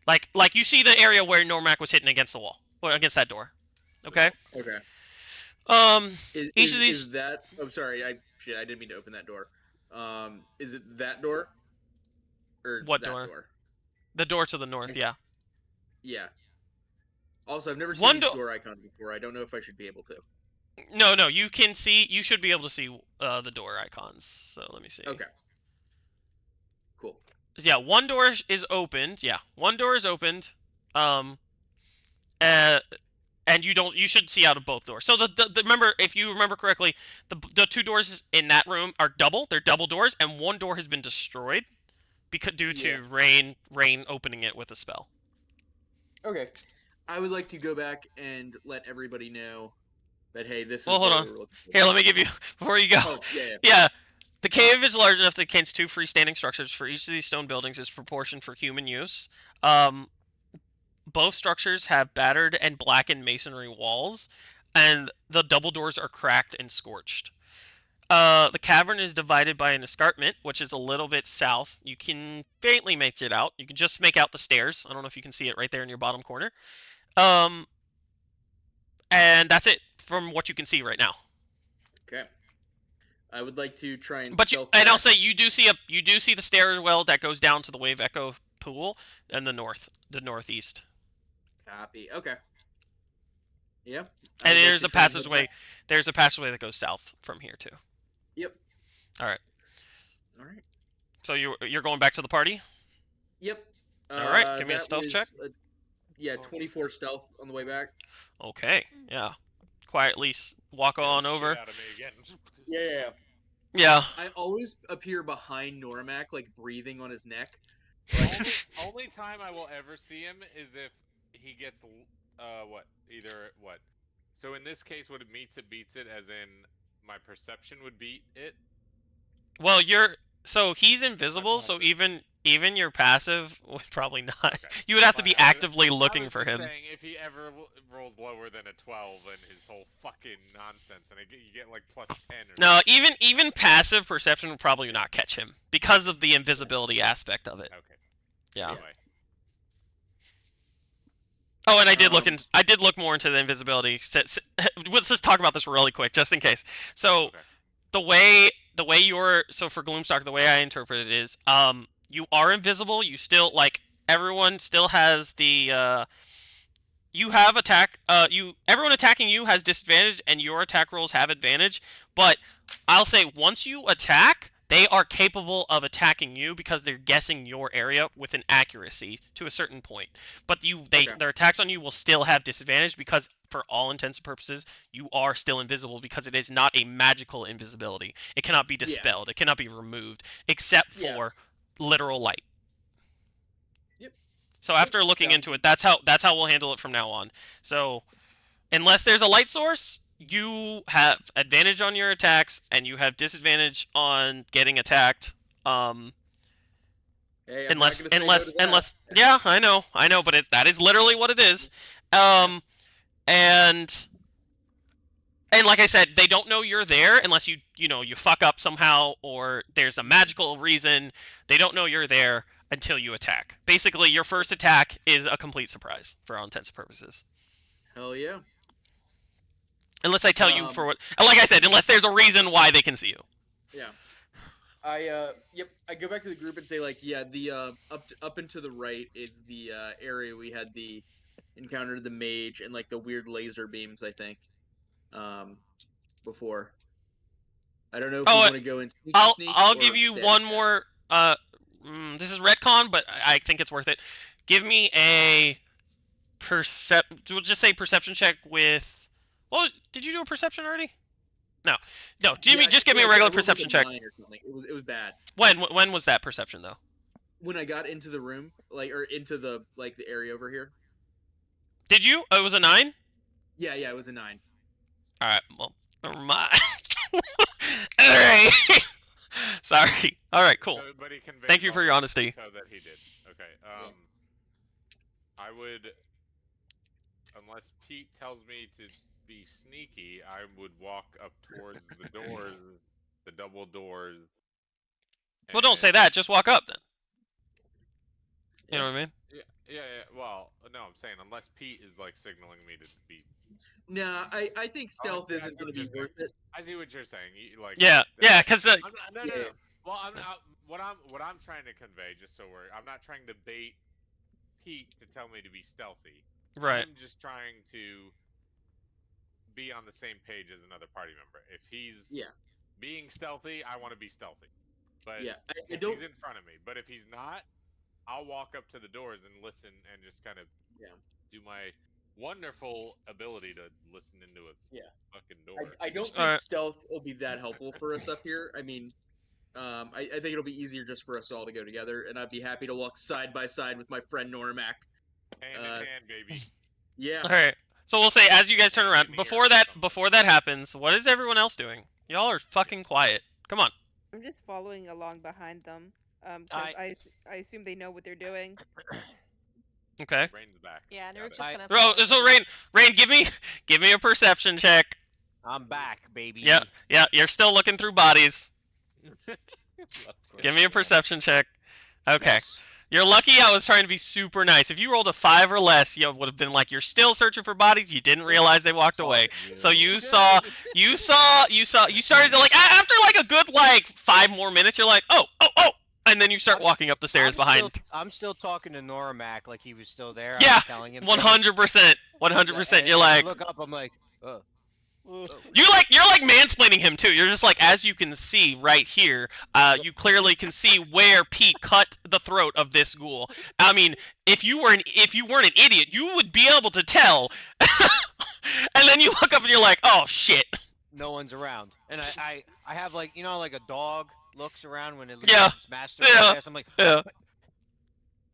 like you see the area where Normac was hitting against the wall, or against that door. Okay. Okay. Each of these. Is that? Oh, sorry. I didn't mean to open that door. Is it that door? Or What that door? The door to the north. Yeah. Yeah. Also, I've never One seen these door icons before. I don't know if I should be able to. No, you can see. You should be able to see the door icons. So let me see. Okay. Cool. Yeah, one door is opened. Yeah, one door is opened. And and you should see out of both doors. So remember, if you remember correctly, the two doors in that room are double. They're double doors, and one door has been destroyed because due to rain opening it with a spell. Okay. I would like to go back and let everybody know that, hey, this is Well, hold where on. we were looking for. Here, let me give you before you go. Oh, yeah. Yeah. The cave is large enough that it contains 2 freestanding structures. For each of these stone buildings is proportioned for human use. Both structures have battered and blackened masonry walls, and the double doors are cracked and scorched. The cavern is divided by an escarpment, which is a little bit south. You can faintly make it out. You can just make out the stairs. I don't know if you can see it right there in your bottom corner. And that's it from what you can see right now. Okay. I would like to try and I'll say you do see the stairwell that goes down to the Wave Echo pool and the northeast. Copy. Okay. Yep. And there's a passageway. There's a passageway that goes south from here too. Yep. All right. All right. So you're going back to the party? Yep. All right. Give me a stealth check. 24 stealth on the way back. Okay. Yeah. Quietly walk on over. Out of me again. Yeah. Yeah. I always appear behind Normac, like breathing on his neck. Only time I will ever see him is if he gets So in this case, would it meets it beats it, as in my perception would beat it? Well, he's invisible, so even your passive would probably not. Okay. You would have to be actively looking for him. Saying if he ever rolls lower than a 12 and his whole fucking nonsense, and you get like +10. No, even passive perception would probably not catch him because of the invisibility aspect of it. Okay. Yeah. Anyway. Oh, and I did look more into the invisibility. Let's just talk about this really quick, just in case. So, okay. For Gloomstalk, the way I interpret it is, you are invisible. You still everyone still has the you have attack. Everyone attacking you has disadvantage, and your attack rolls have advantage. But I'll say once you attack, they are capable of attacking you because they're guessing your area with an accuracy to a certain point. But their attacks on you will still have disadvantage because, for all intents and purposes, you are still invisible because it is not a magical invisibility. It cannot be dispelled. It cannot be removed except for literal light. Yep. So after looking into it, that's how we'll handle it from now on. So unless there's a light source, you have advantage on your attacks, and you have disadvantage on getting attacked. Hey, unless, yeah, I know, but that is literally what it is. And like I said, they don't know you're there unless you fuck up somehow or there's a magical reason. They don't know you're there until you attack. Basically, your first attack is a complete surprise for all intents and purposes. Hell yeah. Unless I tell you for what, like I said, unless there's a reason why they can see you. Yeah. I go back to the group and say the up and to the right is the area we had the encounter the mage and the weird laser beams, I think. Before. I don't know if you want to go in sneak. I'll give you one more this is retcon, but I think it's worth it. Give me a we'll just say perception check with. Well, did you do a perception already? No. Just give me a regular perception check. Or something. It was bad. When was that perception though? When I got into the room, or into the the area over here. Did you? Oh, it was a 9? Yeah, it was a 9. All right. Well, never mind. All right. Sorry. All right. Cool. Thank you for your honesty. That he did. Okay. I would, unless Pete tells me to be sneaky, I would walk up towards the doors, the double doors. Well, don't say that. Just walk up then. You know what I mean? Yeah. Well, no, I'm saying unless Pete is signaling me to be. No, I think stealth isn't going to be worth it. I see what you're saying. Yeah, because no. Well, what I'm trying to convey, just so I'm not trying to bait Pete to tell me to be stealthy. Right. I'm just trying to be on the same page as another party member. If he's being stealthy, I want to be stealthy. But if he's in front of me. But if he's not, I'll walk up to the doors and listen and just kind of do my wonderful ability to listen into a Yeah. fucking door. I don't think Alright. stealth will be that helpful for us up here. I mean, I think it'll be easier just for us all to go together, and I'd be happy to walk side by side with my friend Normac. Hand in hand, baby. Yeah. All right. So we'll say as you guys turn around, Engineer before or that something. happens, what is everyone else doing? Y'all are fucking quiet. Come on. I'm just following along behind them. 'Cause I assume they know what they're doing. Okay. Rain's back. Yeah, Naruk's Got just it. gonna. Oh, so Rain, give me a perception check. I'm back, baby. Yeah, you're still looking through bodies. Let's Give go. me a perception check. Okay. Yes. You're lucky I was trying to be super nice. If you rolled a 5 or less, you would have been like, you're still searching for bodies. You didn't realize they walked away. So you started to like after like a good like 5 more minutes, you're like, oh, and then you start walking up the stairs behind. I'm still talking to Normac like he was still there. Yeah, I'm telling him 100%. 100%. You're I like, look up. I'm like, oh. you're like mansplaining him too. You're just like, as you can see right here, you clearly can see where Pete cut the throat of this ghoul. I mean, if you weren't an idiot, you would be able to tell. And then you look up and you're like, oh shit. No one's around, and I have like like a dog looks around when it leaves Yeah. its master. Yeah. I'm like, Yeah.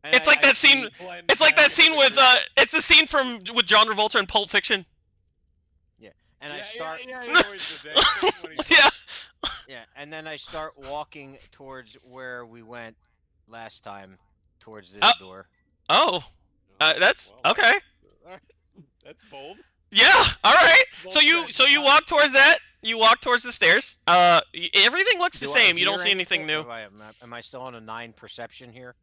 and It's like that scene. Blend It's like that back into scene the with group. it's the scene with John Travolta in Pulp Fiction. and Yeah, I start, Yeah, yeah, always the dancing when he's Yeah. and then I start walking towards where we went last time, towards this Oh. door. Oh. That's Well, okay. alright. That's bold. Yeah. All right. Bold So you strategy. walk towards that. You walk towards the stairs. Everything looks the Do I same. You don't hear see anything new. or am I still on a 9 perception here?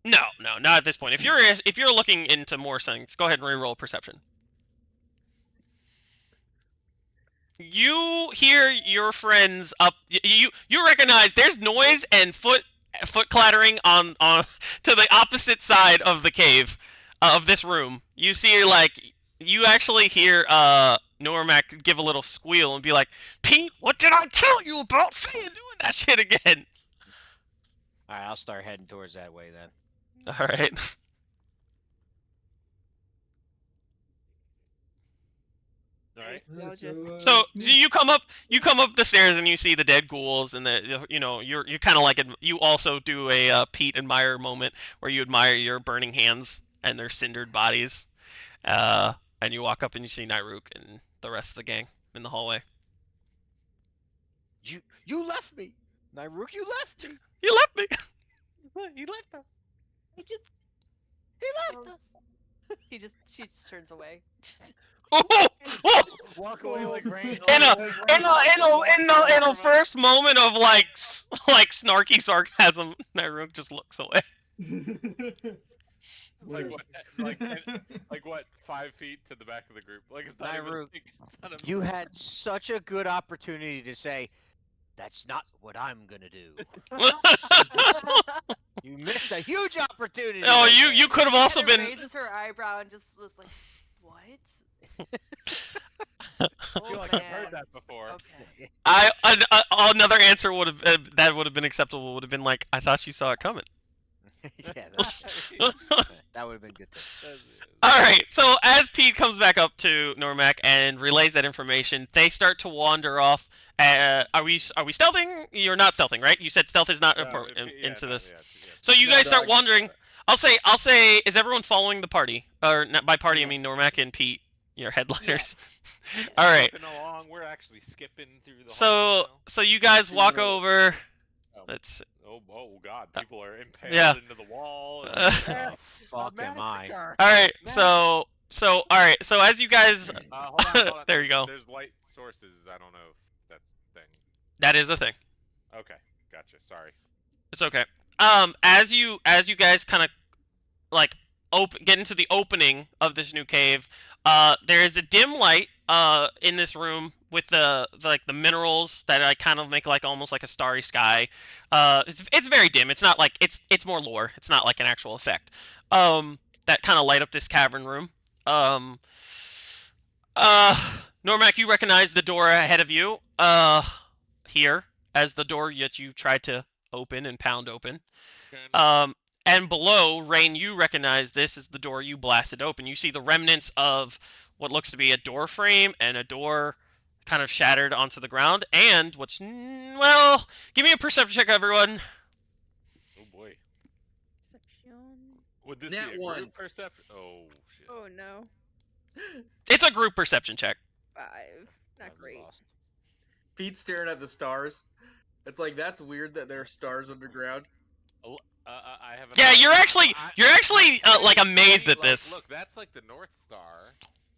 No, not at this point. If you're looking into more things, go ahead and reroll perception. You hear your friends up. You recognize there's noise and foot clattering on to the opposite side of the cave, of this room. You see you actually hear Normac give a little squeal and be like, Pete, what did I tell you about? See you doing that shit again. All right, I'll start heading towards that way then. All right. Alright. So you come up the stairs and you see the dead ghouls and you're kind of like you also do a Pete admire moment where you admire your burning hands and their cindered bodies, and you walk up and you see Nairuk and the rest of the gang in the hallway. You left me, Nairuk. You left me. You left me. He left us. He left us. She just turns away. Walk away like rain. In a first moment of like snarky sarcasm, Nairuk just looks away. Like what? 5 feet to the back of the group. Like it's not even. Nairuk, It's not a- you had such a good opportunity to say, "That's not what I'm gonna do." You missed a huge opportunity. Oh, right you there. could have also Kinda been. raises her eyebrow and just was like, what? I Oh feel like man. I've heard that before. Okay. Another answer would have been acceptable. Would have been like, I thought you saw it coming. Yeah, that would have been good too. All right. So as Pete comes back up to Normac and relays that information, they start to wander off. Are we stealthing? You're not stealthing, right? You said stealth is not important into this. So you guys start wandering. I'll say, is everyone following the party? Or not, by party I mean Normac and Pete, your headliners. All right. Skipping along, we're actually skipping through the. So you guys walk over. Let's. Oh God! People are impaled Yeah. into the wall. Uh, Fuck am I? All right. So all right. So as you guys, Hold on. there you go. There's light sources. I don't know if that's the thing. That is a thing. Okay, gotcha. Sorry. It's okay. As you guys kind of like get into the opening of this new cave, there is a dim light in this room with the minerals that I kind of make like almost like a starry sky. It's very dim. It's not like it's more lore. It's not like an actual effect. That kind of light up this cavern room. Normac, you recognize the door ahead of you. Here as the door that you tried to open and pound open. And below, Rain, you recognize this is the door you blasted open. You see the remnants of what looks to be a door frame and a door kind of shattered onto the ground. And what's, well, give me a perception check, everyone. Oh boy. Perception. Would this Nat be a one. group perception? Oh shit. Oh no. It's a group perception check. 5. Not I'd be great. lost. Pete's staring at the stars. It's like, that's weird that there are stars underground. I have. Yeah, another- you're actually I'm like amazed at like, this. Look, that's like the North Star.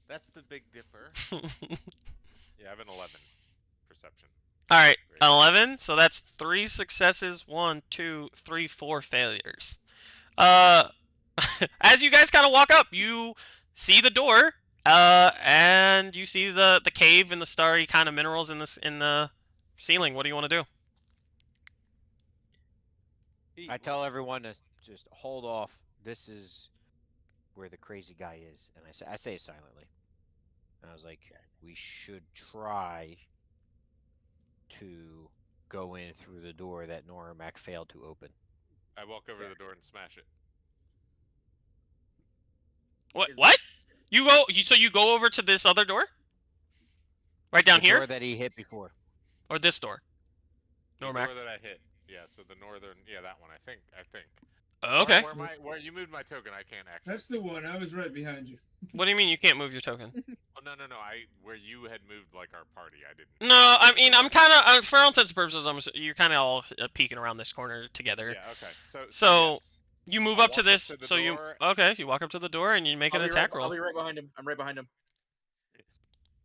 That's the Big Dipper. Yeah, I have an 11 perception. All right, Great. 11. So that's 3 successes, 1, 2, 3, 4 failures. As you guys kind of walk up, you see the door, and you see the cave and the starry kind of minerals in the ceiling. What do you want to do? I tell everyone to just hold off. This is where the crazy guy is, and I say it silently. And I was like, we should try to go in through the door that Norimac failed to open. I walk over to the door and smash it. What? Is- What? So you go over to this other door? Right down The here, door that he hit before. or this door? The Normac. door that I hit. Yeah, so the northern. Yeah, that one. I think. Okay. Where you moved my token, I can't actually. That's the one. I was right behind you. What do you mean you can't move your token? Oh no. Where you had moved like our party, I didn't. No, I mean I'm kind of for all intents and purposes, you're kind of all peeking around this corner together. Yeah. Okay. So yes. you move I'll up to walk up this. to the So you door. you walk up to the door and you make an I'll be attack right, roll. I'll be right behind him. I'm right behind him.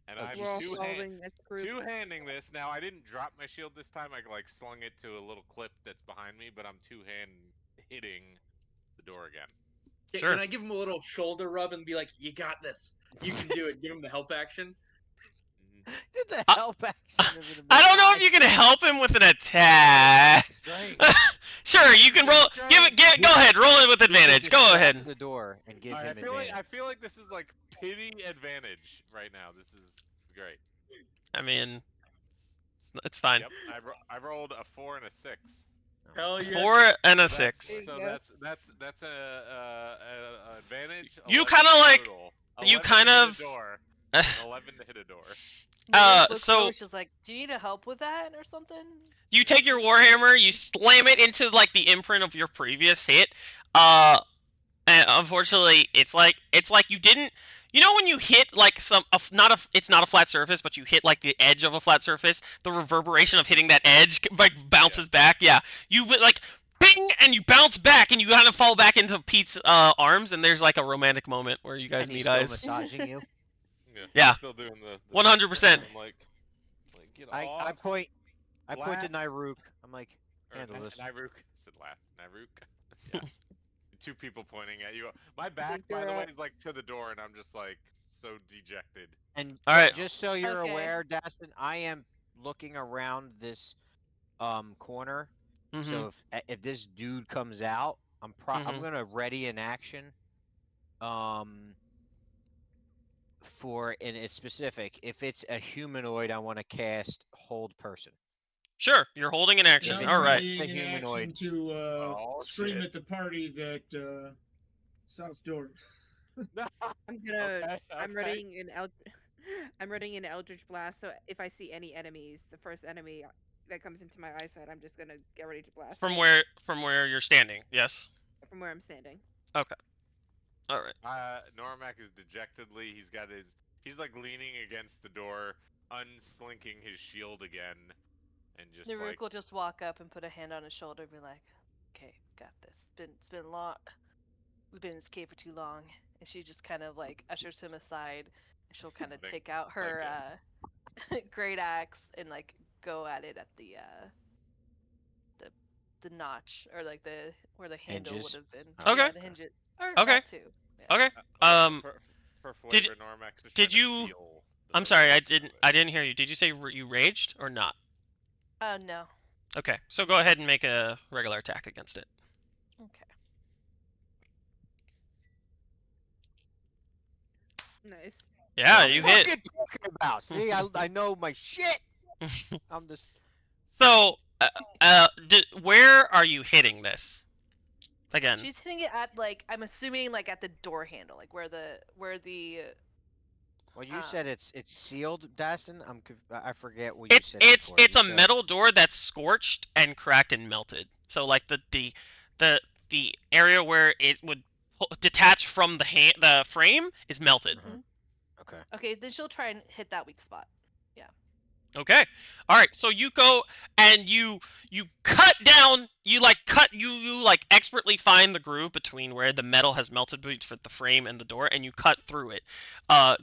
And Oh, I'm We're all Jesus. following as a group. two-handing this. Now I didn't drop my shield this time. I like slung it to a little clip that's behind me, but I'm two-hand hitting the door again. Yeah, Sure. Can I give him a little shoulder rub and be like, "You got this. You can do it." Give him the help action. Did the I- help action of an I don't know if you can help him with an attack. Great. Sure, you can roll. Go ahead. Roll it with advantage. Go ahead. The door and give Alright, him advantage. I feel like this is like pity advantage right now. This is great. I mean, it's fine. Yep. I rolled a 4 and a 6. Hell yeah. 4 and a So 6. There you So go. that's a advantage. You 11 kinda like- total. you 11 kind to hit a of- door, and 11 to hit a door. So- she's like, "Do you need help with that or something?" You take your warhammer, you slam it into like the imprint of your previous hit. And unfortunately, it's like you didn't. You know when you hit like it's not a flat surface, but you hit like the edge of a flat surface. The reverberation of hitting that edge like bounces back. Yeah, you like bing, and you bounce back, and you kind of fall back into Pete's arms, and there's like a romantic moment where you guys and he's meet still eyes. massaging you. Yeah. Still doing the 100%. I'm like get I off. point to Laugh. Nairuk. I'm like, Or handle this. Nairuk. I said laugh. Nairuk. Yeah. Two people pointing at you. My back, think by you're the way, up. is like to the door, and I'm just like so dejected. And All right. just so you're Okay. aware, Dastin, I am looking around this corner. Mhm. So if this dude comes out, I'm Mhm. gonna ready an action. And it's specific. If it's a humanoid, I want to cast hold person. Sure, you're holding an action. Yeah, All right. Readying The an humanoid. action to Oh, scream shit. at the party that South Door. I'm gonna. Okay, I'm okay. readying an I'm readying an Eldritch Blast. So if I see any enemies, the first enemy that comes into my eyesight, I'm just gonna get ready to blast From it where you're standing. Yes. from where I'm standing. All right. Normac is dejectedly. He's like leaning against the door, unslinking his shield again, and just Naruk like will just walk up and put a hand on his shoulder and be like, "Okay, got this. It's been long. We've been in this cave for too long." And she just kind of like ushers him aside, and she'll kind of Thank- take out her great axe and like go at it at the notch, or like where the handle Hinges? would have been. Okay. Yeah, the hinges. Or Okay. that too. Yeah. Okay. for did- flavor, Normax is did trying to you- feel the I'm sorry, I vibration of didn't hear you. Did you say you raged or not? No. Okay, so go ahead and make a regular attack against it. Okay. Nice. Yeah, What you the fuck hit. you talking about? See, I know my shit. I'm just. So, where are you hitting this? Again, She's hitting it at like I'm assuming like at the door handle, like where the Well, you said it's sealed, Dastin. I forget what you it's said it's before. it's You a said metal door that's scorched and cracked and melted. So like the area where it would detach from the frame is melted. okay. Okay, then she'll try and hit that weak spot. Okay. All right. So you go and you cut down. You like expertly find the groove between where the metal has melted between the frame and the door, and you cut through it,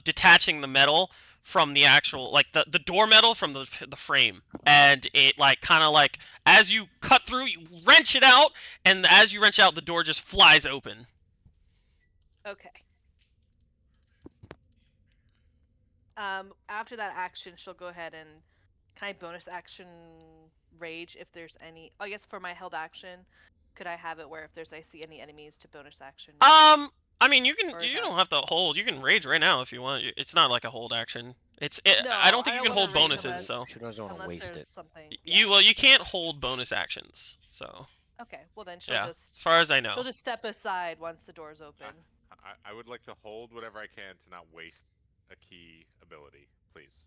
detaching the metal from the actual like the door metal from the frame, and it like kind of like as you cut through, you wrench it out, and as you wrench out, the door just flies open. Okay. After that action, she'll go ahead and can I bonus action rage if there's any? I guess for my held action, could I have it where if I see any enemies to bonus action? Rage? I mean, you Or is you that- don't have to hold. You can rage right now if you want. It's not like a hold action. No, I don't think you can wanna hold rage bonuses. unless- So She doesn't want to unless waste there's it. something. you can't hold bonus actions. So Okay, well then she'll yeah, just as far as I know. she'll just step aside once the door's open. I would like to hold whatever I can to not waste a key ability, please.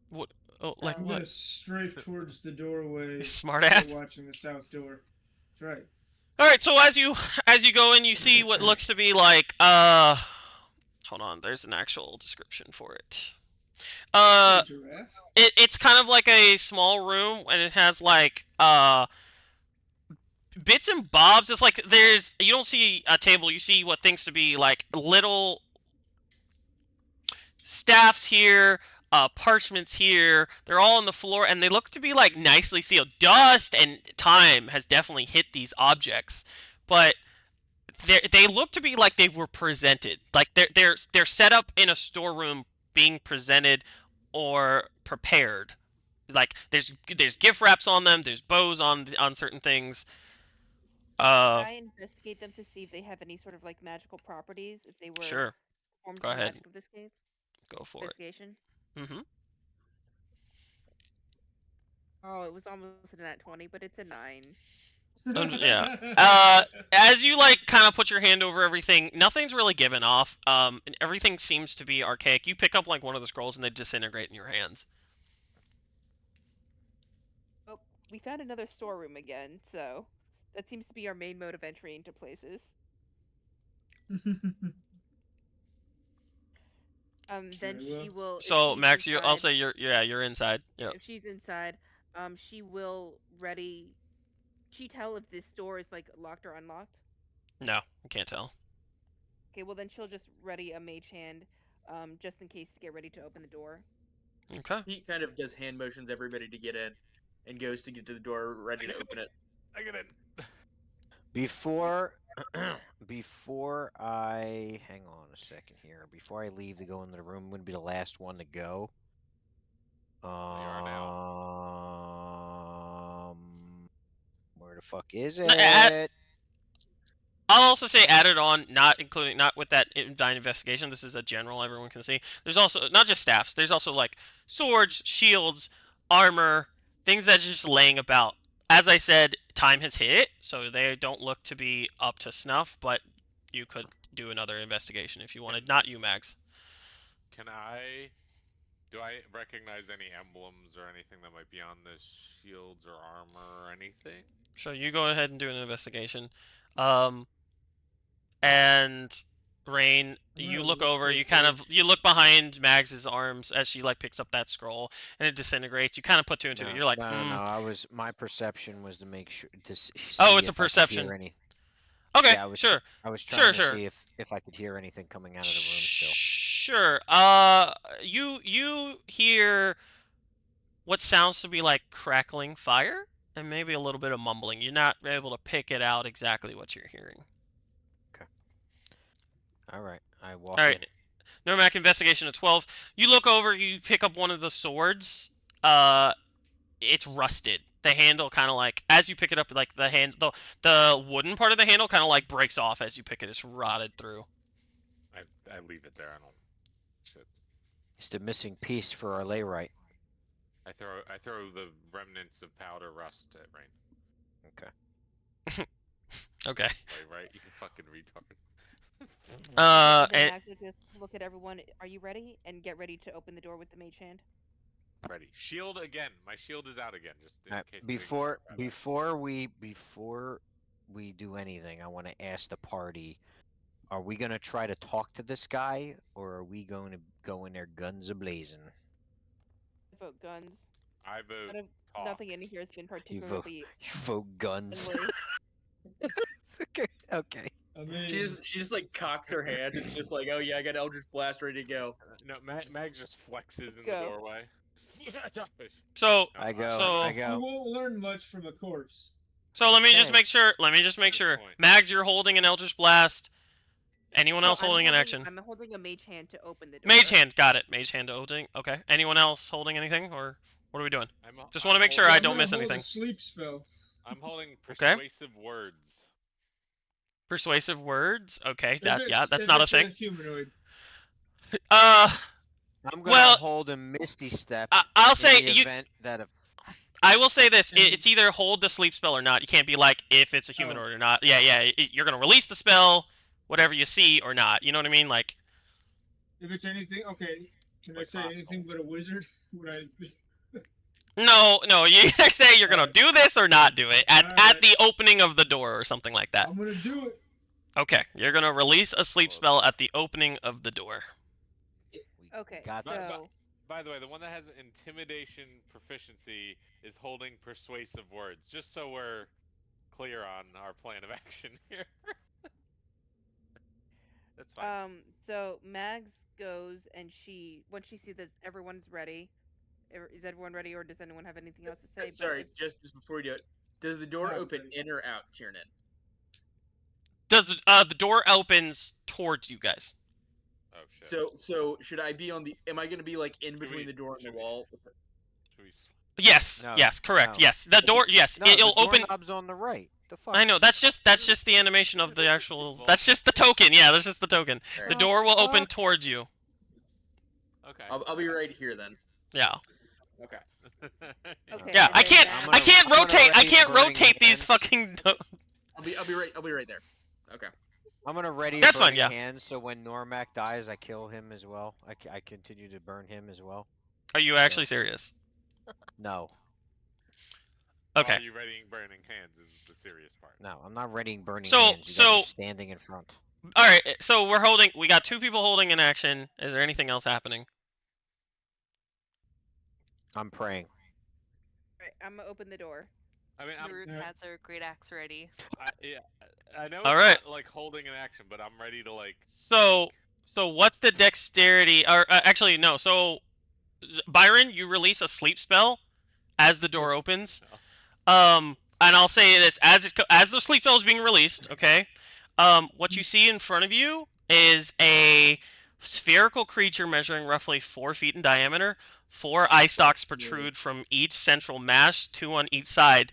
What? Oh, like So- I'm what? gonna strafe towards the doorway. Smart start ass. watching the south door. That's right. All right. So as you go in, you see what looks to be like hold on. There's an actual description for it. A giraffe. It's kind of like a small room, and it has like bits and bobs. It's like you don't see a table, you see what thinks to be like little staffs here, parchments here. They're all on the floor, and they look to be like nicely sealed. Dust and time has definitely hit these objects, but they look to be like they were presented. Like they're set up in a storeroom, being presented or prepared. Like there's gift wraps on them. There's bows on certain things. I investigate them to see if they have any sort of like magical properties, if they were Sure. formed Go from the ahead. magic of this cave. Go for it. Investigation. Mm-hmm. Oh, it was almost a nat 20, but it's a 9. Yeah. As you like kind of put your hand over everything, nothing's really given off. And everything seems to be archaic. You pick up like one of the scrolls and they disintegrate in your hands. Oh, we found another storeroom again, so that seems to be our main mode of entry into places. Then Very well. she will. If So she's Max, I'll inside- say you're inside. Yeah. If she's inside, she will ready. She tell if this door is like locked or unlocked. No, I can't tell. Okay, well then she'll just ready a mage hand, just in case to get ready to open the door. Okay. He kind of does hand motions everybody to get in, and goes to get to the door, ready to open it. I get in. Before I hang on a second here. Before I leave to go into the room, I'm gonna be the last one to go. are Where the fuck is No, it? I'll also say added on, not with that dying investigation. This is a general, everyone can see. There's also not just staffs. There's also like swords, shields, armor, things that are just laying about. As I said, time has hit it, so they don't look to be up to snuff. But you could do another investigation if you wanted. Not you, Max. Do I recognize any emblems or anything that might be on the shields or armor or anything? So you go ahead and do an investigation. And Rain, you look over, you look behind Mags's arms as she like picks up that scroll and it disintegrates. You kind of put two and two. You're like, no. My perception was to make sure to see Oh, it's a if I could perception. hear any. Okay, Yeah, sure. I was trying to Sure. see if I could hear anything coming out of the room still. Sure. You hear what sounds to be like crackling fire and maybe a little bit of mumbling. You're not able to pick it out exactly what you're hearing. All right, I walk All right. in. Normac investigation of 12. You look over, you pick up one of the swords. It's rusted. The handle kind of like, as you pick it up, like the wooden part of the handle kind of like breaks off as you pick it. It's rotted through. I leave it there. I don't. Shit. It's the missing piece for our layrite. I throw the remnants of powder rust at Rain. Okay. Okay. Right, you fucking retard. And then And Max would just look at everyone. Are you ready? And get ready to open the door with the mage hand. Ready. Shield again. My shield is out again, just in case. Before we do anything, I want to ask the party: are we gonna try to talk to this guy, or are we going to go in there guns a blazing? Vote guns. I vote talk. Nothing in here has been particularly. You vote guns. friendly. Okay. I mean, She just like cocks her hand. It's just like, oh yeah, I got Eldritch Blast ready to go. No, Mag just flexes in go. the doorway. so I go. So- I we go. won't learn much from a corpse. so let me just Okay. make sure. Let me just make Good sure. point. Mags, you're holding an Eldritch Blast. Anyone No, else holding an action? I'm holding a mage hand to open the door. Mage hand, got it. Mage hand holding. Okay. Anyone else holding anything, or what are we doing? Just want to make sure I I'm don't gonna miss hold anything. A sleep spell. I'm holding Okay. persuasive words. Persuasive words. Okay. If That's it's not a a thing. humanoid. Uh, I'm gonna Well, hold a Misty Step. I'll in say the you. event that a I will say this: And- it's either hold the sleep spell or not. You can't be like if it's a Oh. humanoid or not. Yeah. You're gonna release the spell, whatever you see or not. You know what I mean? Like, If it's anything, okay. Can I Like say hostile. anything but a wizard? Would I? no. You either say you're gonna do this or not do it at Alright. the opening of the door or something like that. I'm gonna do it. Okay, you're gonna release a sleep spell at the opening of the door. we Okay, got But- this. so By the way, the one that has intimidation proficiency is holding persuasive words, just so we're clear on our plan of action here. That's fine. so Mags goes and when she sees that everyone's ready. Is everyone ready, or does anyone have anything else to say? Sorry, just before we do it, does the door No, open buddy. in or out, Tiernan? Does the door opens towards you guys? Oh shit. So should I be on the? Am I gonna be like in between we- the door and the should we- wall? Should we Yes, No, yes, correct. no. Yes, the door. Yes, No, it'll the open. doorknob's on the right. The fuck. I know. That's just the animation of the actual. That's just the token. Yeah, that's just the token. Alright. The door will open fuck? towards you. Okay. I'll be right here then. Yeah. Okay. Okay. Yeah. and I then can't. Mags- I can't I'm gonna rotate. I ready can't burning rotate these hands. fucking. I'll be right there. Okay. I'm gonna ready That's a fine, burning yeah. hand, so when Normac dies, I kill him as well. I continue to burn him as well. Are you actually serious? No, Okay. Are you readying burning hands is the serious part. no, I'm not readying burning So- hands. You guys so- are standing in front. All right. So we're holding. We got 2 people holding an action. Is there anything else happening? I'm praying. Alright, I'm gonna open the door. I mean, Root Yeah. has her great axe ready. I know. All it's right. not, like holding an action, but I'm ready to like. So what's the dexterity? Or actually, no. So Byron, you release a sleep spell as the door Yes. opens. And I'll say this as the sleep spell is being released. Okay. What you see in front of you is a spherical creature measuring roughly 4 feet in diameter. 4 eye stalks protrude from each central mass, 2 on each side.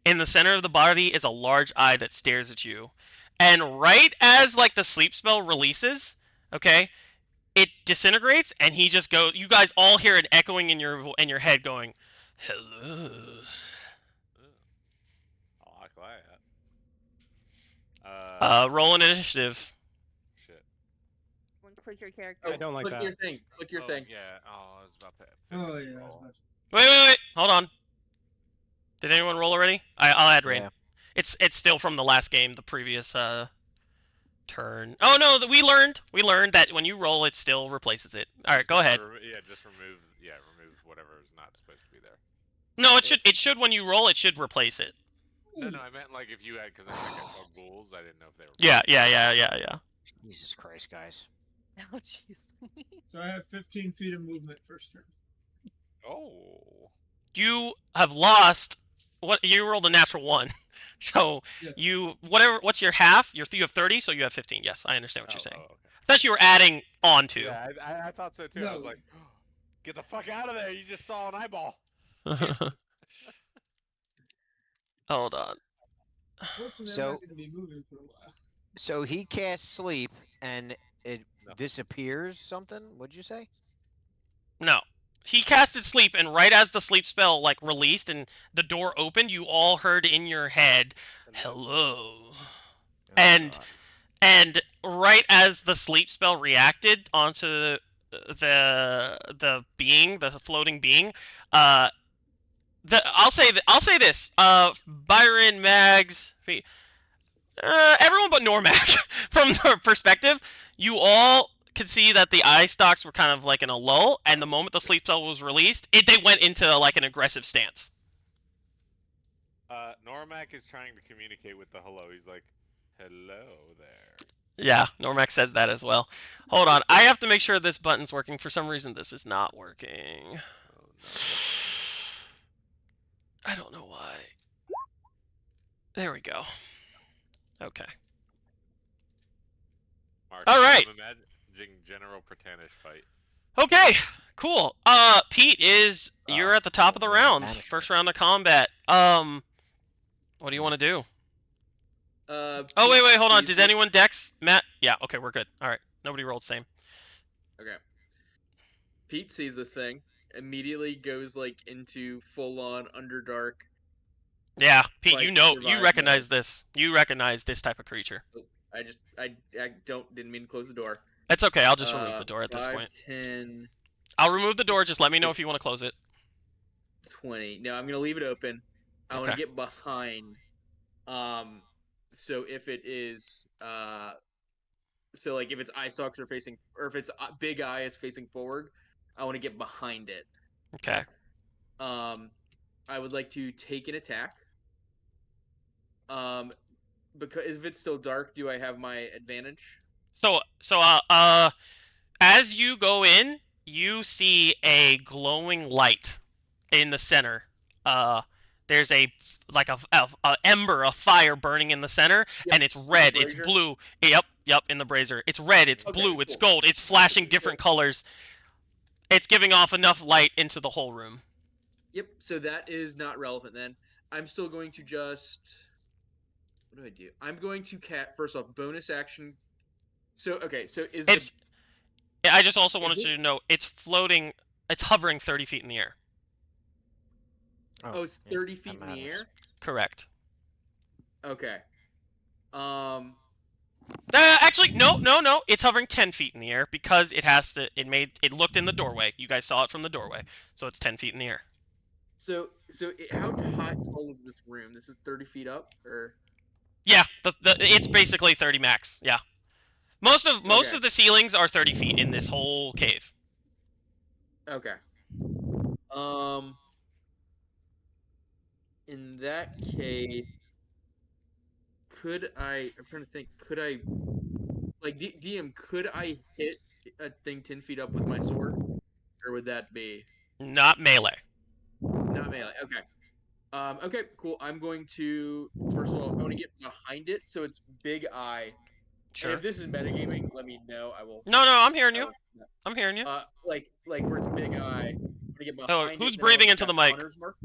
In the center of the body is a large eye that stares at you. And right as like the sleep spell releases, okay, it disintegrates, and he just goes. You guys all hear it echoing in your head, going, "Hello." I like that. Roll an initiative. Shit. One, click your character. I don't like click that. your thing. Click your Oh, thing. Yeah. Oh, I was about to. Oh yeah. roll. Wait. Hold on. Did anyone roll already? I'll add rain. Yeah. It's still from the last game, the previous turn. Oh no, we learned that when you roll, it still replaces it. All right, go ahead. Yeah, just remove. Yeah, remove whatever is not supposed to be there. No, it should when you roll, it should replace it. No, I meant like if you had, because I think I saw ghouls. I didn't know if they were. Yeah. Jesus Christ, guys. Oh jeez. So I have 15 feet of movement first turn. Oh. You have lost. What you rolled a natural 1, so Yes. what's your half? You have 30, so you have 15. Yes, I understand what you're saying. Oh, okay. I thought you were adding on to. Yeah, I thought so too. I was No. like, get the fuck out of there! You just saw an eyeball. Hold on. Fortunately, So- I'm not going to be moving for a while. So he casts sleep and it No. disappears. Something? What'd you say? No. He casted sleep, and right as the sleep spell like released and the door opened, you all heard in your head, "Hello." And God. and right as the sleep spell reacted onto the being, the floating being, I'll say this, Byron, Mags, everyone but Normac, from their perspective, you all could see that the eye stalks were kind of like in a lull, and the moment the sleep spell was released, they went into like an aggressive stance. Normac is trying to communicate with the hello. He's like, "Hello there." Yeah, Normac says that as well. Hold on, I have to make sure this button's working. For some reason, this is not working. Oh no. I don't know why. There we go. Okay. Mark, All right. I'm imagining General Protanish fight. Okay, cool. Pete, you're at the top of the round. Banishment. First round of combat. What do you want to do? Oh, wait, hold on. Does anyone dex? Matt? Yeah, okay, we're good. All right. Nobody rolled same. Okay. Pete sees this thing, immediately goes like into full on Underdark. Yeah, Pete, Fight you survive recognize mode. this. You recognize this type of creature. I didn't mean to close the door. It's okay. I'll just remove the door at this 5, point. 10, I'll remove the door. Just let me know if you want to close it. 20. No, I'm gonna leave it open. I want to Okay. get behind. So if it is so like if its eye stalks are facing, or if its big eye is facing forward, I want to get behind it. Okay. I would like to take an attack. Because if it's still dark, do I have my advantage? So as you go in, you see a glowing light in the center. There's a ember of fire burning in the center, Yep, and it's red, it's brazier? blue. Yep, in the brazier. It's red, it's Okay, blue, it's cool. gold, it's flashing different colors. It's giving off enough light into the whole room. Yep, so that is not relevant then. I'm still going to just... What do I do? I'm going to first off, bonus action. So, okay, so is I just also Is wanted it- you to know it's floating, it's hovering 30 feet in the air. Oh, it's yeah, 30 feet in the madness. air? Correct. Okay. Actually, no. It's hovering 10 feet in the air because it looked in the doorway. You guys saw it from the doorway, so it's 10 feet in the air. So how tall is this room? This is 30 feet up, or? Yeah, it's basically 30 max. Yeah, most Okay. of the ceilings are 30 feet in this whole cave. Okay. In that case, I'm trying to think. Could I, like, DM? Could I hit a thing 10 feet up with my sword, or would that be Not melee. not melee? Okay. Okay, cool. I'm going to first of all, I want to get behind it, so it's big eye. Sure. And if this is metagaming, let me know. I will. No, I'm hearing I you. will- I'm hearing you. like where it's big eye. I'm gonna get Oh, behind who's it, then I wanna breathing into the cast mic? Hunter's Mark.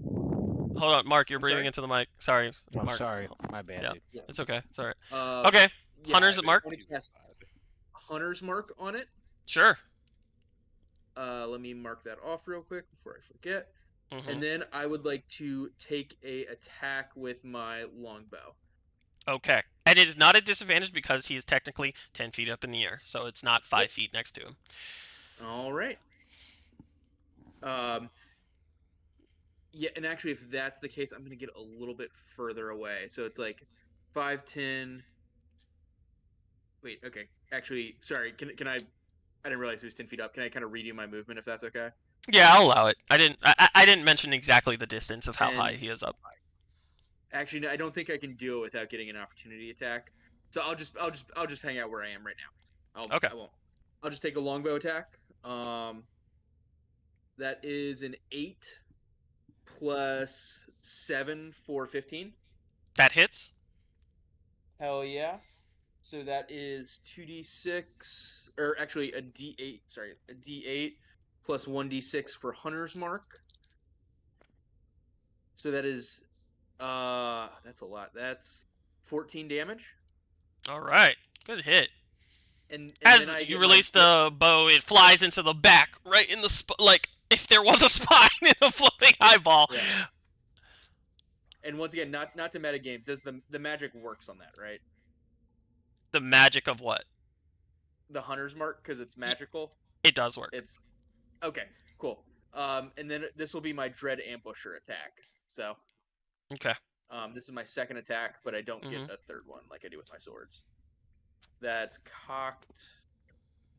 Hold on, Mark. You're I'm breathing sorry? into the mic. Sorry, Oh, Mark. sorry, my bad. Yeah. Dude. It's okay. It's alright. Uh, Okay. yeah, Hunter's I Mark? want to cast Hunter's Mark on it. Sure. Let me mark that off real quick before I forget. Mhm. And then I would like to take a attack with my longbow. Okay. And it is not a disadvantage because he is technically 10 feet up in the air, so it's not 5 feet next to him. All right. Yeah, and actually, if that's the case, I'm gonna get a little bit further away. So it's like 5, 10. Wait, okay. Actually, sorry. Can I? I didn't realize it was 10 feet up. Can I kind of redo my movement if that's okay? Yeah, I'll allow it. I didn't mention exactly the distance of how high And- he is up. Actually, no, I don't think I can do it without getting an opportunity attack. So I'll just hang out where I am right now. Okay. I won't. I'll just take a longbow attack. That is an 8 plus 7 for 15. That hits. Hell yeah. So that is 2d6, or actually a d8. Sorry, a d8 plus 1d6 for Hunter's Mark. So that is, that's a lot. That's 14 damage. All right. Good hit. And As then I you get release my the bow, it flies into the back, right in the like if there was a spine in a floating eyeball. Yeah. And once again, not to metagame. Does the magic works on that, right? The magic of what? The hunter's mark, because it's magical. It does work. It's okay, cool. And then this will be my dread ambusher attack. So Okay. this is my second attack, but I don't get Mhm. a third one like I do with my swords. That's cocked.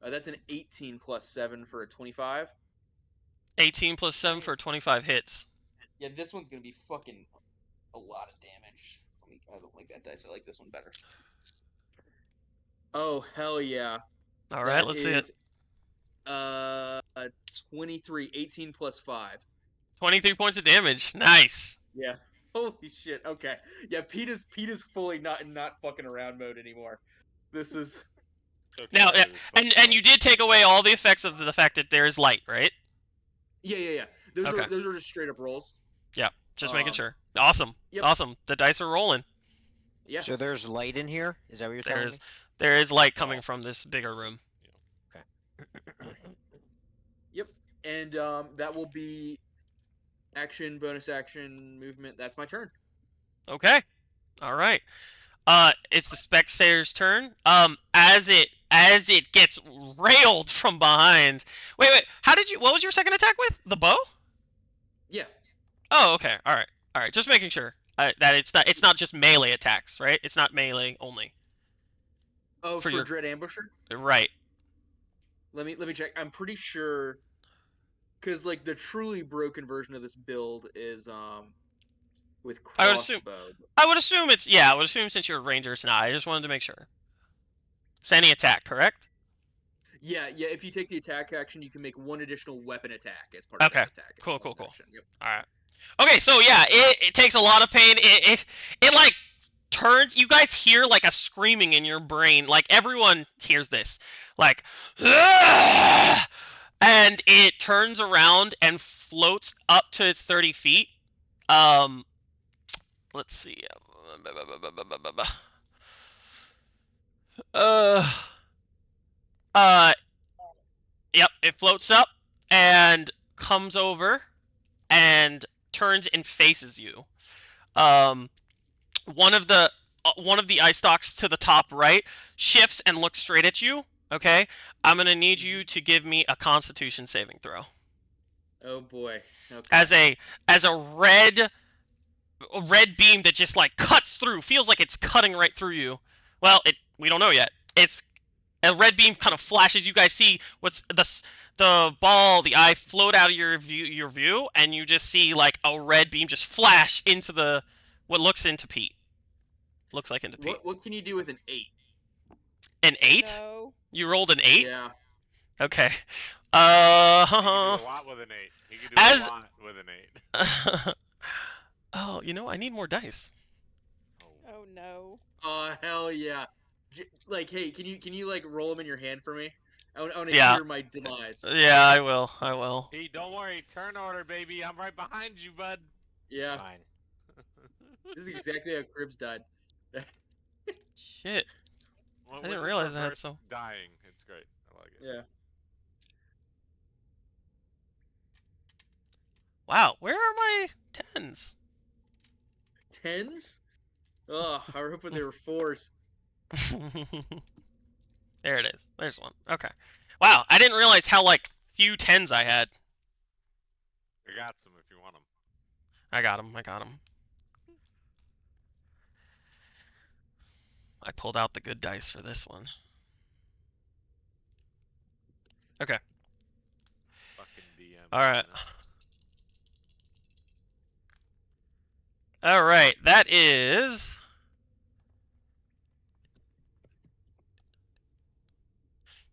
That's an 18 plus 7 for a 25. 18 plus 7 for 25 hits. Yeah, this one's gonna be fucking a lot of damage. I don't like that dice. I like this one better. Oh hell yeah! All right, let's see it. 23, 18 plus 5. 23 points of damage. Nice. Yeah. Holy shit. Okay. Yeah, Pete is fully not fucking around mode anymore. This is So Now, Tyler is fucking and you right. did take away all the effects of the fact that there is light, right? yeah. Those Okay. are just straight up rolls. Yeah, just making Um, sure. Awesome. yep. Awesome. The dice are rolling. Yeah. So there's light in here? Is that what you're telling me? There is light coming from this bigger room. Yep. And that will be action, bonus action, movement. That's my turn. Okay. All right. It's the spectator's turn. As it gets railed from behind. Wait. What was your second attack with? The bow? Yeah. Oh, okay. All right. Just making sure that it's not just melee attacks, right? It's not melee only. Oh, For for your- Dread Ambusher? Right. Let me check. I'm pretty sure because like the truly broken version of this build is with I would assume- crossbow. I would assume since you're a ranger, it's not. I just wanted to make sure. It's any attack, correct? Yeah. If you take the attack action, you can make one additional weapon attack as part of Okay. that attack. Cool. Action. Yep. All right. Okay, so yeah, it takes a lot of pain. It like turns. You guys hear like a screaming in your brain. Like everyone hears this. Like, "Ah!" And it turns around and floats up to its 30 feet. Let's see. Yep, it floats up and comes over and turns and faces you. One of the eye stalks to the top right shifts and looks straight at you. Okay, I'm gonna need you to give me a Constitution saving throw. Oh boy. Okay. As a red beam that just like cuts through, feels like it's cutting right through you. Well, we don't know yet. It's a red beam kind of flashes. You guys see what's the ball, the eye float out of your view, and you just see like a red beam just flash into what looks into Pete. Looks like into Pete. What can you do with an 8? An 8? No. You rolled an 8? Yeah. Okay. He can do a lot with an 8. He can do As- a lot with an 8. Oh, I need more dice. Oh no. Oh hell yeah! Like, hey, can you like roll them in your hand for me? I want to Yeah. hear my demise. Yeah, I will. Hey, don't worry. Turn order, baby. I'm right behind you, bud. Yeah, Fine. this is exactly how Cribs died. Shit. When I didn't it's realize I had reverse so- dying. It's great. I like it. Yeah. Wow, where are my 10s? 10s? Oh, I were hoping they were 4s. There it is. There's one. Okay. Wow, I didn't realize how few 10s I had. I got some if you want them. I got them. I pulled out the good dice for this one. Okay. Fucking DM. All right. man. All right. That is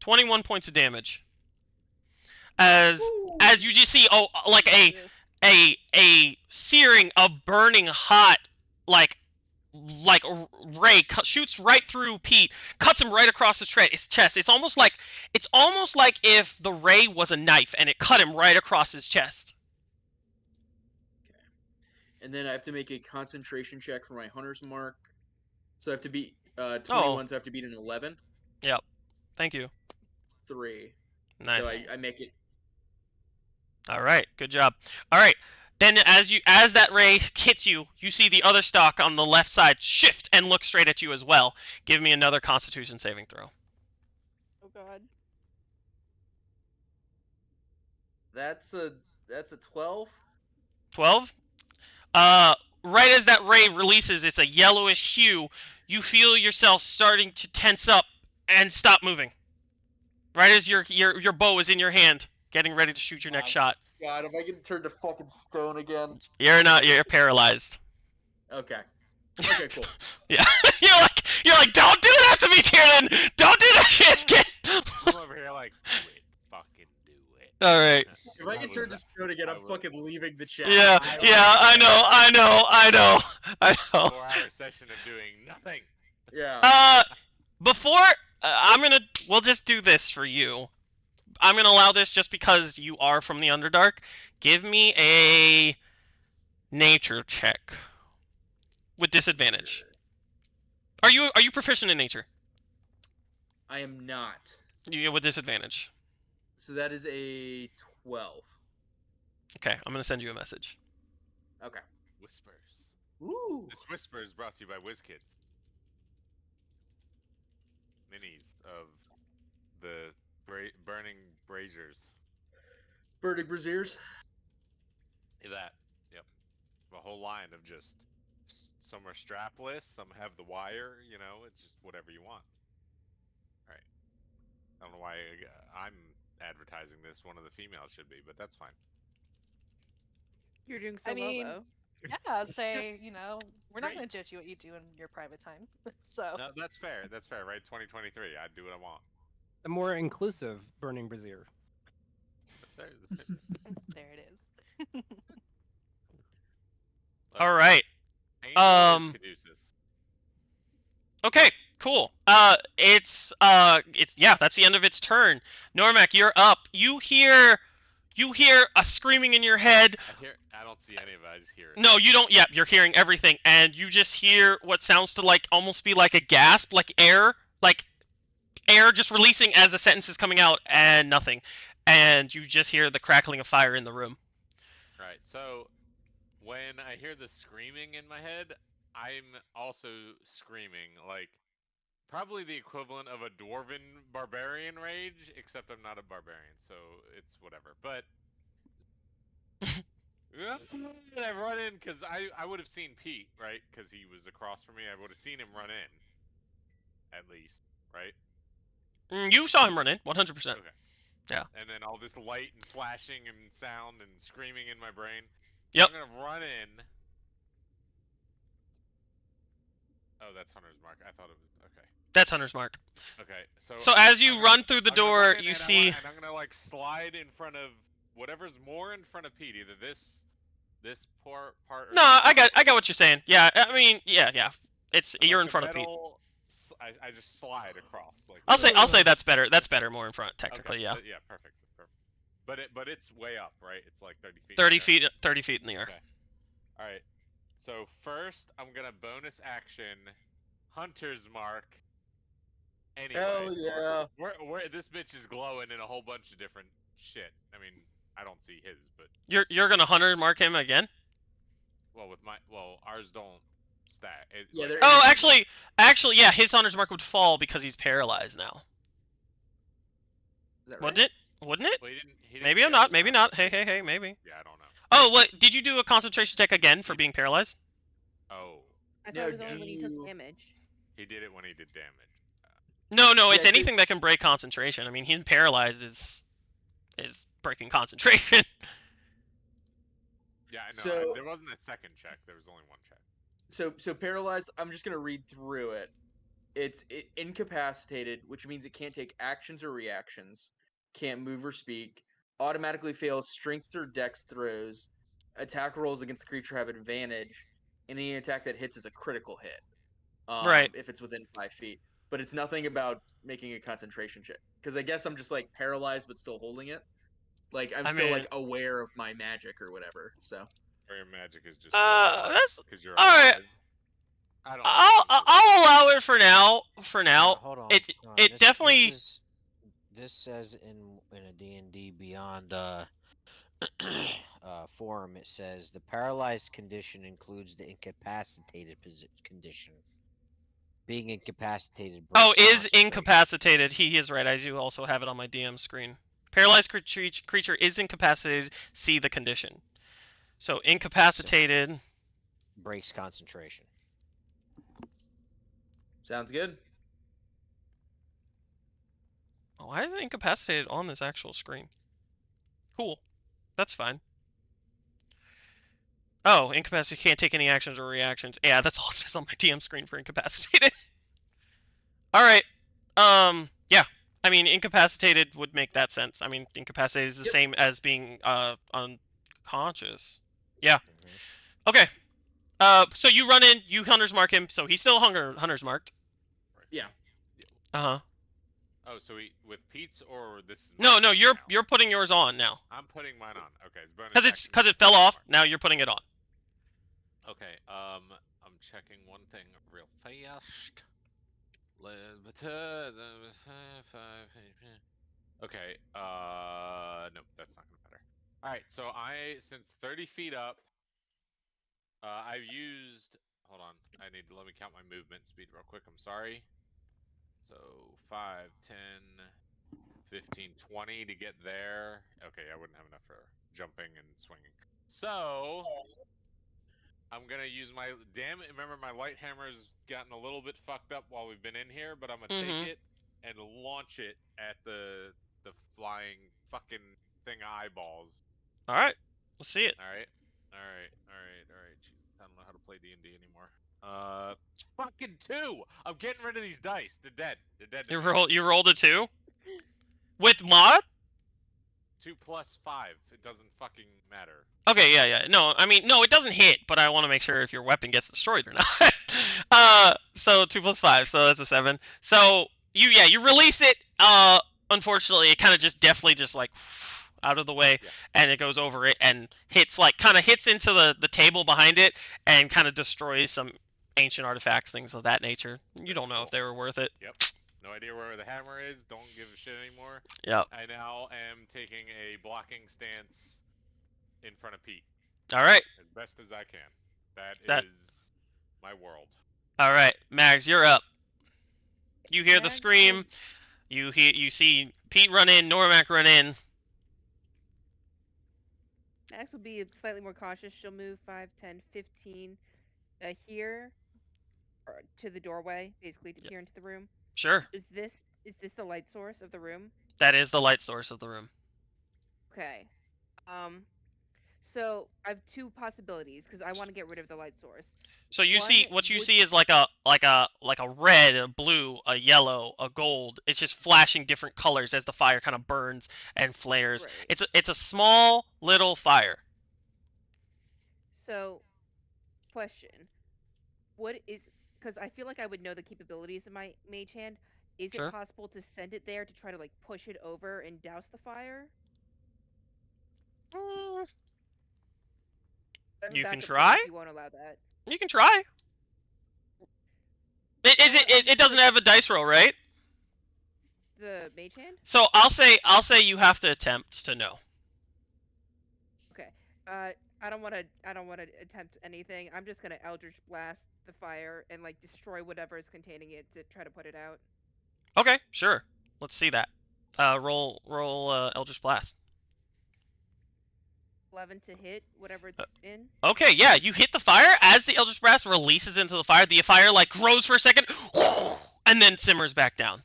21 points of damage. As you just see, like a searing, a burning hot, like ray shoots right through Pete, cuts him right across his chest. It's almost like if the ray was a knife and it cut him right across his chest. And then I have to make a concentration check for my hunter's mark. So I have to beat 21. So I have to beat an 11. Yep. Thank you. 3. Nice. So I make it. All right. Good job. All right. Then as that ray hits you, you see the other stalk on the left side shift and look straight at you as well. Give me another Constitution saving throw. Oh God. That's a 12. 12. Right as that ray releases, it's a yellowish hue. You feel yourself starting to tense up and stop moving. Right as your bow is in your hand, getting ready to shoot your next shot. God, am I getting turned to fucking stone again? You're not. You're paralyzed. Okay. Okay, cool. Yeah. you're like, don't do that to me, Tiernan. Don't do that shit. I'm over here like, do it, fucking do it. All right. If I get turned to stone again, I'm fucking leaving the chat. Yeah. I know. 4-hour session of doing nothing. Yeah. Before we'll just do this for you. I'm gonna allow this just because you are from the Underdark. Give me a nature check with disadvantage. Are you proficient in nature? I am not. You with disadvantage. So that is a 12. Okay, I'm gonna send you a message. Okay. Whispers. Woo. This whisper is brought to you by WizKids. Minis of the burning braziers. Burning braziers. That. Yep. A whole line of just. Some are strapless, some have the wire. You know, it's just whatever you want. Right. I don't know why I'm advertising this. One of the females should be, but that's fine. You're doing so I mean, well, though. Yeah, say, we're not Great. going to judge you what you do in your private time. So, No, that's fair. That's fair, right? 2023. I do what I want. A more inclusive burning brazier. There there it is. All right. Angel is Caduceus. Okay, cool. It's yeah, that's the end of its turn. Normac, you're up. You hear a screaming in your head. I don't see any of it. I just hear it. No, you don't. Yep, you're hearing everything, and you just hear what sounds to almost be like a gasp, like air just releasing as the sentence is coming out, and nothing. And you just hear the crackling of fire in the room. Right. So when I hear the screaming in my head, I'm also screaming like probably the equivalent of a dwarven barbarian rage, except I'm not a barbarian, so it's whatever. But and I run in because I would have seen Pete, right? Because he was across from me. I would have seen him run in, at least, right? You saw him run in, 100%. Okay. Yeah. And then all this light and flashing and sound and screaming in my brain. Yep. I'm gonna run in. Oh, that's Hunter's Mark. I thought it was okay. That's Hunter's Mark. Okay, So as you run through the door, you see. And I'm gonna like slide in front of whatever's more in front of Pete. Either this part. Or No, I got what you're saying. Yeah, I mean, yeah. It's like you're in front of Pete. I just slide across. Like I'll say that's better. That's better, more in front, technically. Okay, Yeah. Yeah, perfect. But it's way up, right? It's like 30 feet. 30 feet in the air. Okay. All right. So first, I'm gonna bonus action Hunter's Mark. Anyway, Hell yeah. Where this bitch is glowing in a whole bunch of different shit. I mean, I don't see his, but You're gonna Hunter Mark him again? ours don't stack. Yeah, Oh, actually, yeah, his Hunter's Mark would fall because he's paralyzed now. Is that right? Wouldn't it? Well, he didn't Maybe I'm get not. it. Maybe not. Hey, maybe. Yeah, I don't know. Oh, what? Did you do a concentration check again for being paralyzed? Oh, I No, thought it was only when he do- took damage. he did it when he did damage. No, Yeah, it's anything that can break concentration. I mean, he's paralyzed is breaking concentration. Yeah, I know. So- There wasn't a second check. There was only one check. So paralyzed. I'm just gonna read through it. It's incapacitated, which means it can't take actions or reactions, can't move or speak, automatically fails strength or dex throws, attack rolls against the creature have advantage, and any attack that hits is a critical hit. Right. If it's within 5 feet. But it's nothing about making a concentration check. Because I guess I'm just like paralyzed but still holding it. Like I'm still like aware of my magic or whatever. So Or your magic is just that's because you're all right. alive. I don't. I'll allow it for now. Hold on. It hold on. it definitely. This says in a D&D Beyond form, it says the paralyzed condition includes the incapacitated condition. Being incapacitated. Oh, breaks is concentration. incapacitated. He is right. I do also have it on my DM screen. Paralyzed creature is incapacitated. See the condition. So incapacitated. Breaks concentration. Sounds good. Oh, why is it incapacitated on this actual screen? Cool. That's fine. Oh, incapacitated can't take any actions or reactions. Yeah, that's all it says on my DM screen for incapacitated. Alright. Yeah. I mean, incapacitated would make that sense. I mean, incapacitated is the same as being unconscious. Yeah. Okay. So you run in, you hunter's mark him, so he's still hunter's marked. Yeah. Uh-huh. Oh, so with Pete's or this is No, mine no, you're now? putting yours on now. I'm putting mine on. Okay, it's bonus action. Because it fell off. Now you're putting it on. Okay, I'm checking one thing real fast. Okay, no, that's not gonna matter. Alright, so since 30 feet up, I've used, hold on, let me count my movement speed real quick, I'm sorry. So, 5, 10, 15, 20 to get there. Okay, I wouldn't have enough for jumping and swinging. So, I'm gonna use my remember my light hammer's gotten a little bit fucked up while we've been in here, but I'm gonna take it and launch it at the flying fucking thing of eyeballs. Alright. Let's see it. Alright. Jeez, I don't know how to play D&D anymore. Fucking 2! I'm getting rid of these dice. They're dead. You rolled a 2? With mod? 2 plus 5. It doesn't fucking matter. Okay, yeah. No, I mean, no, it doesn't hit, but I want to make sure if your weapon gets destroyed or not. So 2 plus 5, so that's a 7. So you release it. Unfortunately, it kind of just deftly just like out of the way, and it goes over it and hits into the table behind it and kind of destroys some ancient artifacts, things of that nature. You don't know if they were worth it. Yep. No idea where the hammer is. Don't give a shit anymore. Yep. I now am taking a blocking stance in front of Pete. All right. As best as I can. That is my world. All right, Mags, you're up. You hear the scream. You see Pete run in, Normac run in. Max will be slightly more cautious. She'll move 5, 10, 15 here to the doorway, basically to peer into the room. Sure. Is this the light source of the room? That is the light source of the room. Okay. So I have 2 possibilities because I want to get rid of the light source. So you see is like a red, a blue, a yellow, a gold. It's just flashing different colors as the fire kind of burns and flares. Right. It's a small little fire. So, question: because I feel like I would know the capabilities of my mage hand. Is it possible to send it there to try to like push it over and douse the fire? You can try. You won't allow that. You can try. It doesn't have a dice roll, right? The mage hand? So I'll say you have to attempt to know. Okay. I don't want to attempt anything. I'm just gonna Eldritch Blast the fire and like destroy whatever is containing it to try to put it out. Okay, sure. Let's see that. Roll Eldritch Blast. 11 to hit whatever it's in. Okay, yeah, you hit the fire as the Eldritch Blast releases into the fire. The fire like grows for a second, and then simmers back down.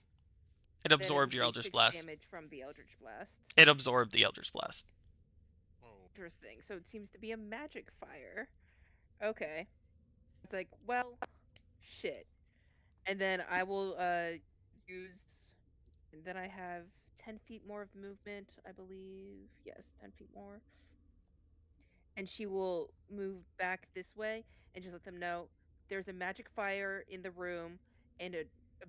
It absorbed your Eldritch Blast. Damage from the Eldritch Blast. It absorbed the Eldritch Blast. Interesting. So it seems to be a magic fire. Okay. It's like, well, shit. And then I will use. And then I have 10 feet more of movement, I believe. Yes, 10 feet more. And she will move back this way and just let them know there's a magic fire in the room and a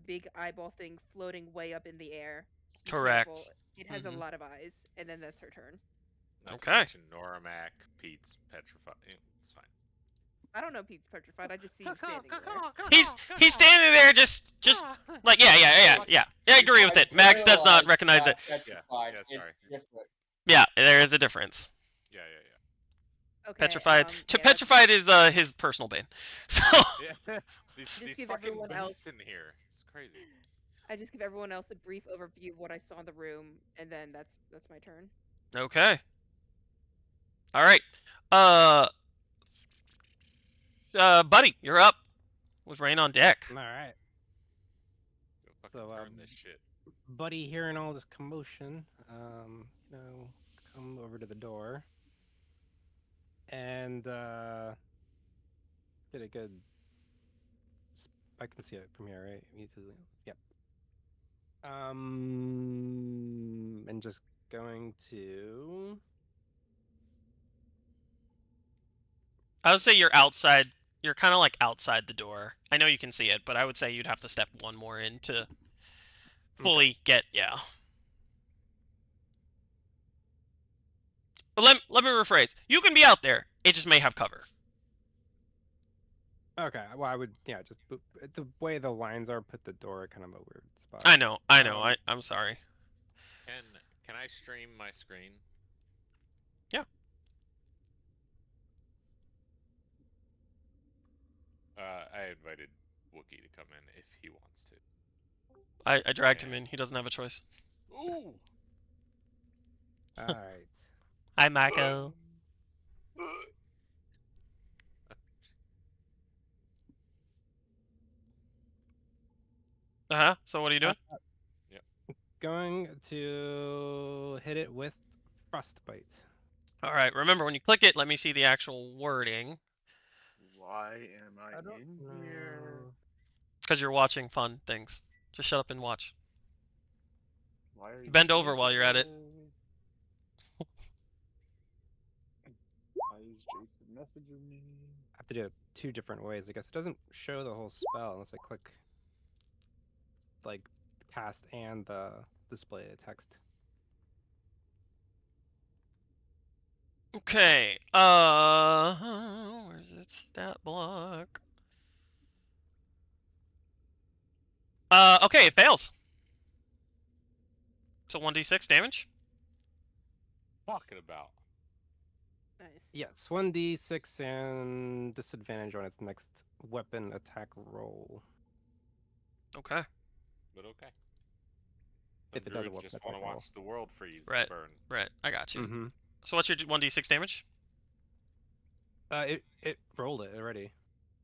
big eyeball thing floating way up in the air. Correct. It has a lot of eyes, and then that's her turn. Okay. Normac, Pete's petrified. It's fine. I don't know Pete's petrified. I just see him standing there. He's standing there just like yeah. I agree with it. Max does not recognize it. Petrified. Yeah, sorry. It's different. Yeah, there is a difference. Yeah. Okay. Petrified. Yeah, Petrified is his personal bane. So Yeah. These give fucking everyone else- boots in here. It's crazy. I just give everyone else a brief overview of what I saw in the room, and then that's my turn. okay. All right. Buddy, you're up with Rain on deck. All right. Go fucking So, burn this shit. Buddy, hearing all this commotion, come over to the door and get a good. I can see it from here, right? Easily. Yep. And just going to. I would say you're outside. You're kind of like outside the door. I know you can see it, but I would say you'd have to step one more in to fully get. Yeah. But let me rephrase. You can be out there. It just may have cover. Okay, well, I would, just the way the lines are, put the door at kind of a weird spot. I know. I'm sorry. Can I stream my screen? Yeah. I invited Wookie to come in if he wants to. I dragged him in. He doesn't have a choice. Ooh. All right. Hi, Michael. So what are you doing? Going to hit it with Frostbite. All right. Remember, when you click it, let me see the actual wording. Why am I in here? Because you're watching fun things. Just shut up and watch. Why are you Bend over while you're at it. Why is Jason messaging me? I have to do it 2 different ways. I guess it doesn't show the whole spell unless I click like cast and the display text. Okay. Where's it? Stat block. Okay, it fails. So 1d6 damage. Talking about. Nice. Yes, 1d6 and disadvantage on its next weapon attack roll. Okay. But okay. If it does a Druids weapon just attack want to roll. watch the world freeze Right. burn. Right. I got you. Mm-hmm. So what's your 1d6 damage? It rolled it already.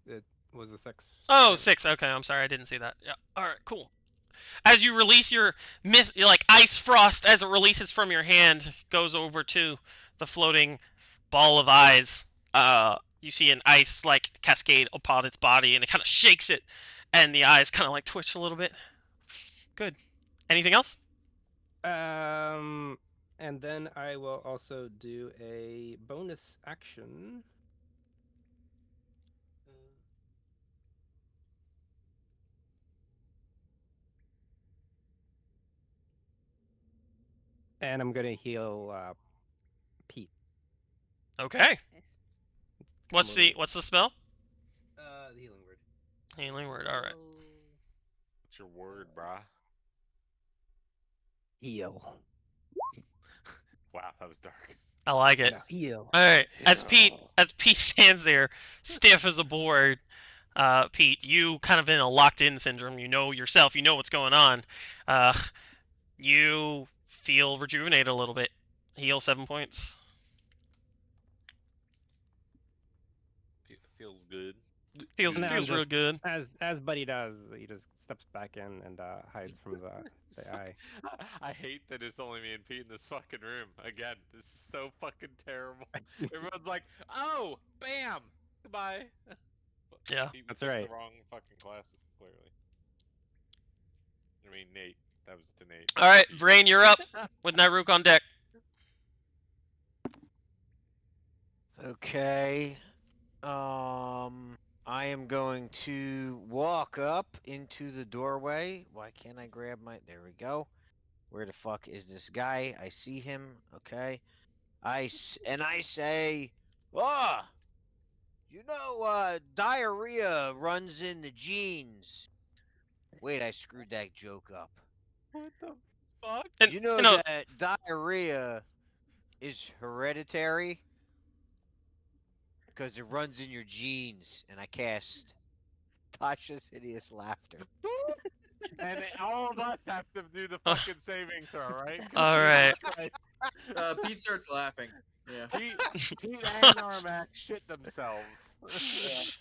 It was a 6. Oh, damage. 6. Okay, I'm sorry, I didn't see that. Yeah. All right, cool. As you release your like ice frost, as it releases from your hand, goes over to the floating ball of eyes. You see an ice like cascade upon its body, and it kind of shakes it, and the eyes kind of like twitch a little bit. Good. Anything else? And then I will also do a bonus action. And I'm gonna heal Pete. Okay. Nice. What's the spell? The healing word. Healing word. All right. What's your word, brah? Heal. Wow, that was dark. I like it. No, heal. All right. As Pete stands there, stiff as a board, Pete, you kind of in a locked-in syndrome. You know yourself. You know what's going on. You feel rejuvenated a little bit. Heal 7 points. Feels good. Feels No, feels real good. As Buddy does, he just steps back in and hides from the eye. I hate that it's only me and Pete in this fucking room. Again, this is so fucking terrible. Everyone's like, "Oh, bam, goodbye." Yeah. He That's took right. The wrong fucking classes, clearly. I mean, Nate. That was to Nate. All right, Brain, you're up with Nyruk on deck. Okay. I am going to walk up into the doorway. Why can't I grab my... There we go. Where the fuck is this guy? I see him. Okay. I say, "Oh! You know, diarrhea runs in the genes." Wait, I screwed that joke up. What the fuck? And, You know, that diarrhea is hereditary? because it runs in your genes, and I cast Tasha's hideous laughter. And all of us have to do the fucking saving throw, right? 'Cause All Jesus right. Christ, Pete starts laughing. Yeah. Pete and Narmak shit themselves.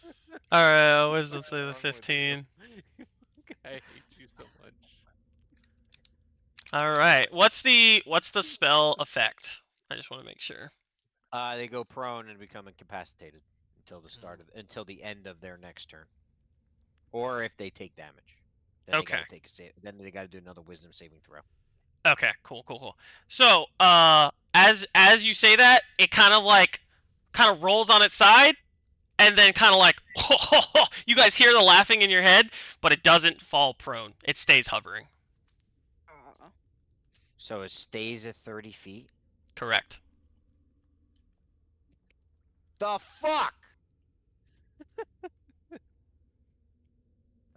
All right. Wisdom What's save wrong of with you? 15. I hate you so much. All right. What's the spell effect? I just want to make sure. They go prone and become incapacitated until the end of their next turn, or if they take damage. Then Okay. They gotta take a save. Then they gotta do another wisdom saving throw. Okay. Cool. So, as you say that, it kind of rolls on its side, and then kind of like, you guys hear the laughing in your head, but it doesn't fall prone. It stays hovering. Aw. So it stays at 30 feet. Correct. The fuck!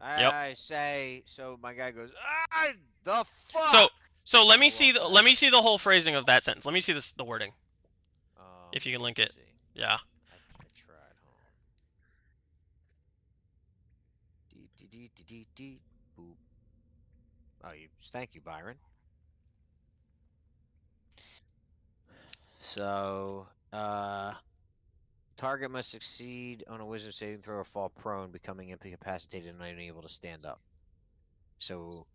Yep. I say. So my guy goes, ah, the fuck. So let me I'll see walk let me back. see the whole phrasing of that sentence. Let me see the wording. If you can link let's it. see. Yeah. I tried. Hold on. Dee. Boop. Oh, thank you, Byron. So, target must succeed on a wisdom saving throw or fall prone, becoming incapacitated and unable to stand up. So,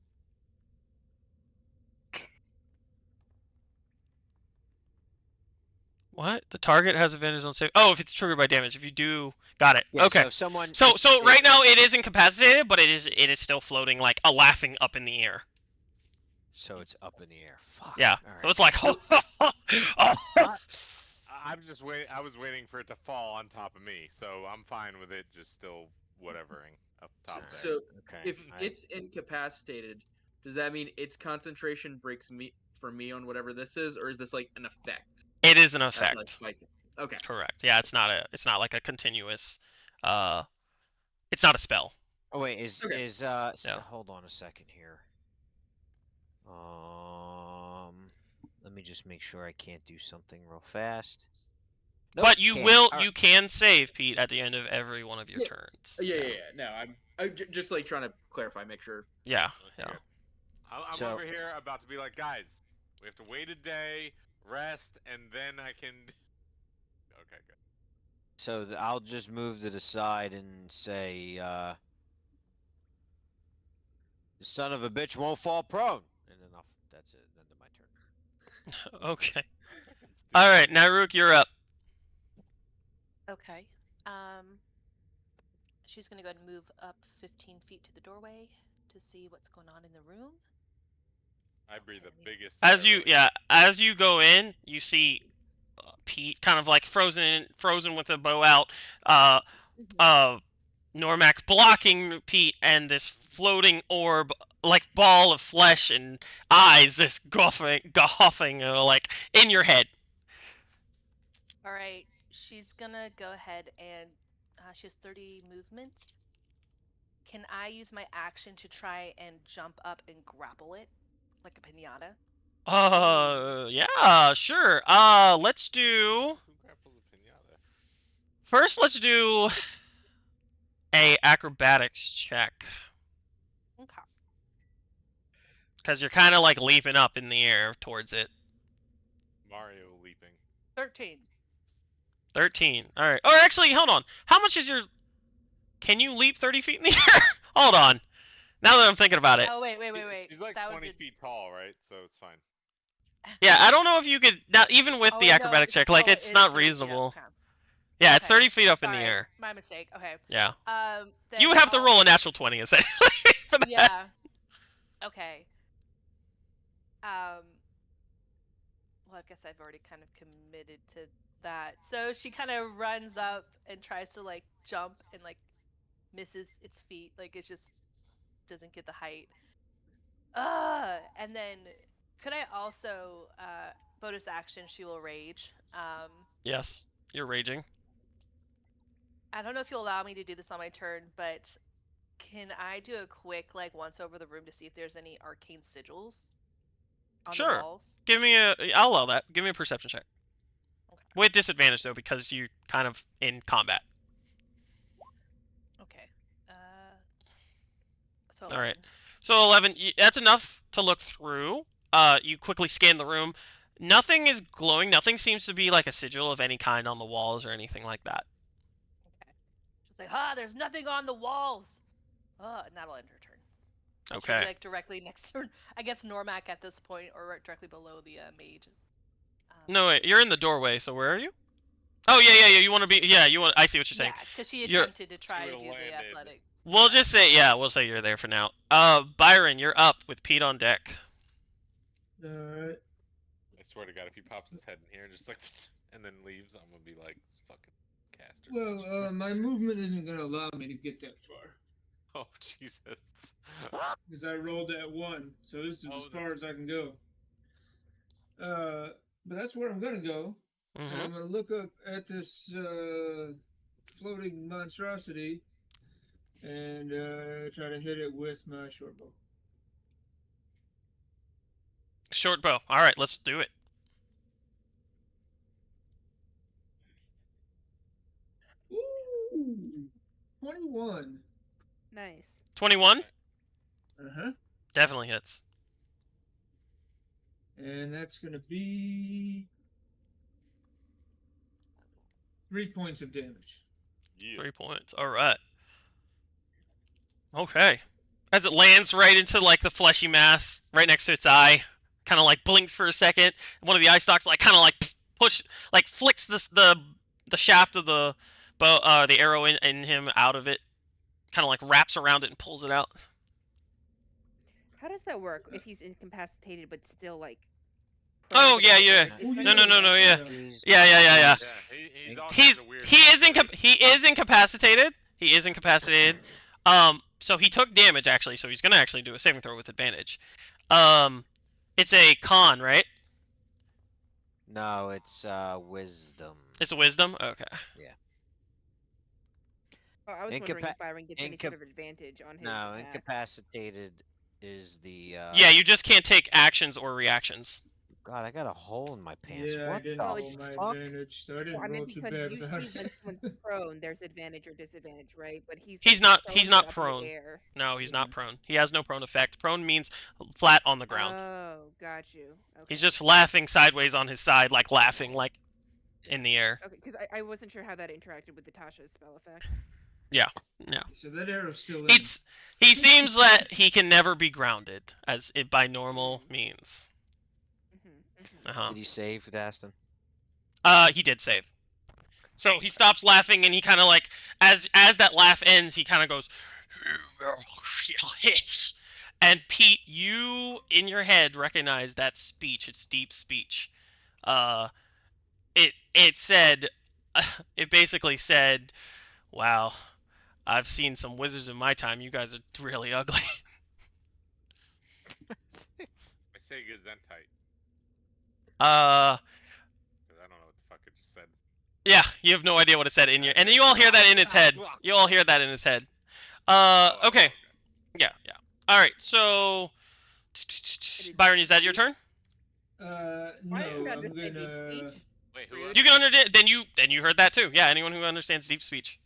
What? The target has advantage on save. Oh, if it's triggered by damage. If you do, got it. yeah. Okay. So if someone. So if right now it is incapacitated, but it is still floating like a laughing up in the air. So it's up in the air. Fuck. Yeah. All So right. it's like, I'm just waiting. I was waiting for it to fall on top of me, so I'm fine with it just still whatevering up top there. So Okay. if it's incapacitated, does that mean its concentration breaks me for me on whatever this is, or is this like an effect? it is an That's like effect. fighting. Okay. Correct. Yeah, it's not like a continuous. It's not a spell. Oh wait, Okay. Yeah. Hold on a second here. Let me just make sure I can't do something real fast. Nope, But you can't. will. All right. You can save, Pete, at the end of every one of your Yeah. turns. Yeah. No, I'm just like trying to clarify, make sure. Yeah. Okay, good. I'm So- over here about to be like, guys, we have to wait a day, rest, and then I can. Okay, good. So I'll just move to the side and say, the son of a bitch won't fall prone, and then that's it. End of my turn. Okay. All right, Naruk, you're up. Okay. She's gonna go ahead and move up 15 feet to the doorway to see what's going on in the room. I breathe the biggest. As you go in, you see Pete kind of like frozen with a bow out. Normac blocking Pete, and this floating orb, like ball of flesh and eyes, just goughing like in your head. All right. She's gonna go ahead and she has 30 movement. Can I use my action to try and jump up and grapple it like a pinata? Yeah, sure. Let's do. Who grapples a pinata? First, let's do a acrobatics check. Okay. Because you're kind of like leaping up in the air towards it. Mario leaping. 13. 13. All right. Or actually, hold on. How much is your? Can you leap 30 feet in the air? Hold on. Now that I'm thinking about it. Oh wait. She's like That 20 would be... feet tall, right? So it's fine. Yeah, I don't know if you could. Now, even with the wait, no, acrobatics check, like it's not 30 feet up, reasonable. okay. Yeah, it's Okay, 30 feet up in the Sorry, air. my mistake. Okay. Yeah. Then You have to I'll- roll a natural 20 essentially for that. Yeah. Okay. Well, I guess I've already kind of committed to that. So she kind of runs up and tries to like jump and like misses its feet. Like it just doesn't get the height. And then could I also bonus action? She will rage. Yes, you're raging. I don't know if you'll allow me to do this on my turn, but can I do a quick like once over the room to see if there's any arcane sigils on the Sure. walls? I'll allow that. Give me a perception check. Okay. With disadvantage though, because you're kind of in combat. Okay. So All right. 11. So 11. That's enough to look through. You quickly scan the room. Nothing is glowing. Nothing seems to be like a sigil of any kind on the walls or anything like that. Okay. She's like, there's nothing on the walls. And that'll end her turn. And she'll Okay. be like directly next to, I guess, Normac at this point, or right directly below the mage. No, wait. You're in the doorway. So where are you? Oh yeah. You want to be? Yeah, you want. I see what you're saying. Yeah, because she You're- attempted to try to do the landed. athletic. We'll just say we'll say you're there for now. Byron, you're up with Pete on deck. Alright. I swear to God, if he pops his head in here and just like, and then leaves, I'm gonna be like, this fucking caster. Well, my movement isn't gonna allow me to get that far. Oh Jesus. Because I rolled that 1, so this is Oh, as far as I can go. But that's where I'm gonna go. And Mm-hmm. I'm gonna look up at this floating monstrosity and try to hit it with my short bow. Short bow. All right, let's do it. Ooh, 21. Nice. 21 Uh-huh. definitely hits. And that's gonna be 3 points of damage. Yeah. 3 points. All right. Okay. As it lands right into like the fleshy mass right next to its eye, kind of like blinks for a second. One of the eye stalks like kind of like push, like flicks the shaft of the bow, the arrow in him out of it. Kind of like wraps around it and pulls it out. How does that work if he's incapacitated but still like? Oh, prone yeah, to yeah. it? Oh, Is No, that- no, yeah. He's- Yeah. Yeah, he's all kinds He's of weird. he is incapacitated. He is incapacitated. So he took damage actually. So he's gonna actually do a saving throw with advantage. It's a con, right? No, it's wisdom. It's a wisdom. Okay. Oh, I was wondering Incapa- if Byron gets any sort of advantage on his. No, attack. incapacitated is the. Yeah, you just can't take actions or reactions. God, I got a hole in my pants. Yeah, I what didn't the roll my fuck? advantage, so I didn't Well, I roll meant too because bad usually without when it. someone's prone, there's advantage or disadvantage, right? But he's He's like, not- he's prone not but up in the prone. air. No, he's not prone. He has no prone effect. Prone means flat on the ground. Oh, got you. Okay. He's just laughing sideways on his side, like laughing like in the air. Okay, because I wasn't sure how that interacted with the Tasha's spell effect. Yeah. So that arrow's still in. He seems that he can never be grounded, as it by normal means. Uh-huh. Did he save with Aston? He did save. So he stops laughing and he kind of like, as that laugh ends, he kind of goes, and Pete, you in your head recognize that speech. It's deep speech. It said, it basically said, "Wow, I've seen some wizards in my time. You guys are really ugly." I say Gesundheit, Uh, because I don't know what the fuck it just said. yeah, you have no idea what it said in your, and you all hear that in its head. You all hear that in his head. Okay. Yeah. All right. So, Byron, is that your turn? No, I I'm understand deep gonna. speech. Wait, who? Rude. You can understand. Then you heard that too. Yeah. Anyone who understands deep speech.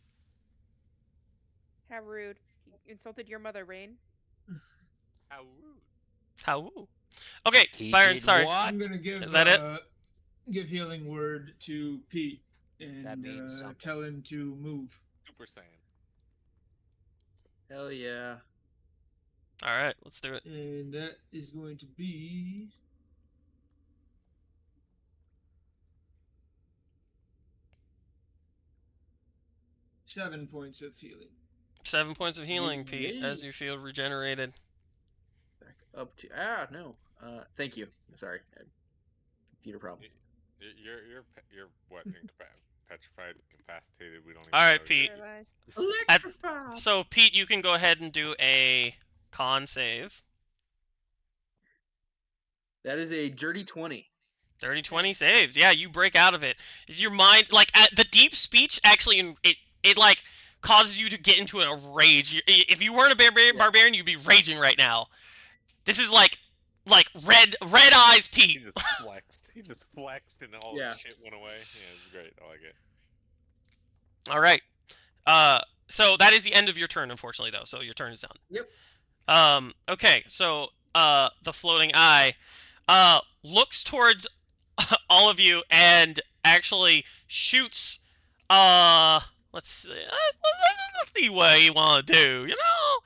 How rude. You insulted your mother, Rain. How rude. How? Okay, He Byron. did Sorry. what? I'm gonna give. Is that it? Give healing word to Pete and That means something. tell him to move. Super Saiyan. Hell yeah. All right. Let's do it. And that is going to be. Seven points of healing. 7 points of healing, Pete, Yeah. as you feel regenerated. Back up to no. Thank you. Sorry. Computer problem. You're what? Petrified, incapacitated. We don't. Even All right, know Pete. yet. Paralyzed. Electrified. So Pete, you can go ahead and do a con save. That is a dirty 20. 30-20 saves. Yeah, you break out of it. Is your mind like at the deep speech actually it like causes you to get into a rage. If you weren't a barbarian, you'd be raging right now. This is like red eyes He Pete. just flexed. He just flexed and all Yeah. his shit went away. Yeah, it's great. I like it. All right. So that is the end of your turn, unfortunately, though. So your turn is done. Yep. Okay. So the floating eye looks towards all of you and actually shoots. Let's see what you want to do. You know,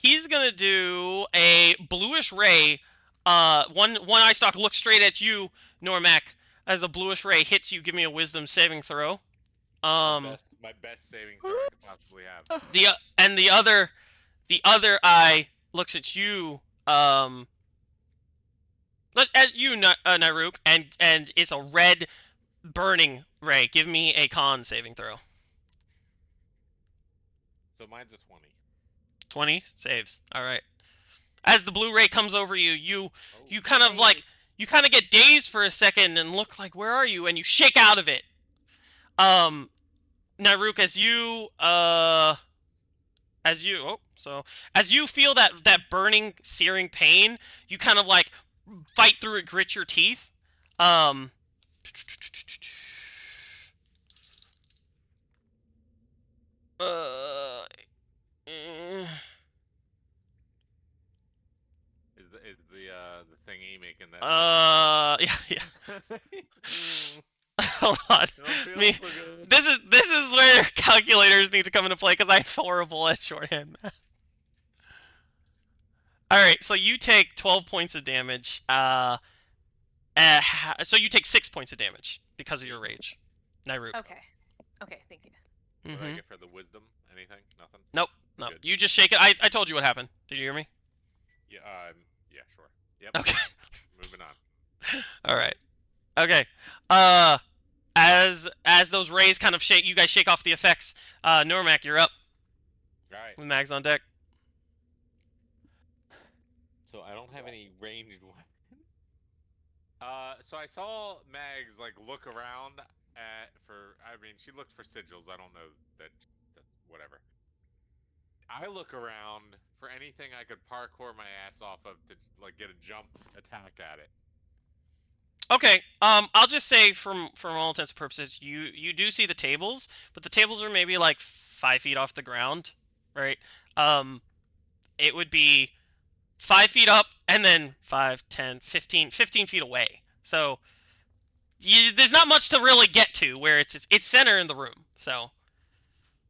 he's gonna do a bluish ray. One eye stalk looks straight at you, Normac. As a bluish ray hits you, give me a wisdom saving throw. My best saving throw I could possibly have. The other eye looks at you. At you, Naruk, and it's a red burning ray. Give me a con saving throw. So mine's a 20. 20 saves. All right. As the blue ray comes over you, you Oh. kind of like you kind of get dazed for a second and look like, where are you? And you shake out of it. Naruk, as you feel that burning, searing pain, you kind of like fight through it, grit your teeth. Is the thingy making that? Yeah. Hold on. Me. This is where calculators need to come into play because I'm horrible at shorthand math. All right, so you take 12 points of damage. So you take 6 points of damage because of your rage, Nairuk. Okay. Okay, thank you. What do I get for the wisdom? Anything? Nothing? Nope. No. Good. You just shake it. I told you what happened. Did you hear me? Yeah. Yeah. Sure. Yep. Okay. Moving on. All right. Okay. As those rays kind of shake, you guys shake off the effects. Normac, you're up. All right. With Mags on deck. So I don't have any ranged weapons. So I saw Mags like look around I mean, she looked for sigils. I don't know that's whatever. I look around for anything I could parkour my ass off of to like get a jump attack at it. Okay. I'll just say from all intents and purposes, you do see the tables, but the tables are maybe like 5 feet off the ground, right? It would be 5 feet up and then 5, 10, 15 feet away. So there's not much to really get to where it's center in the room. So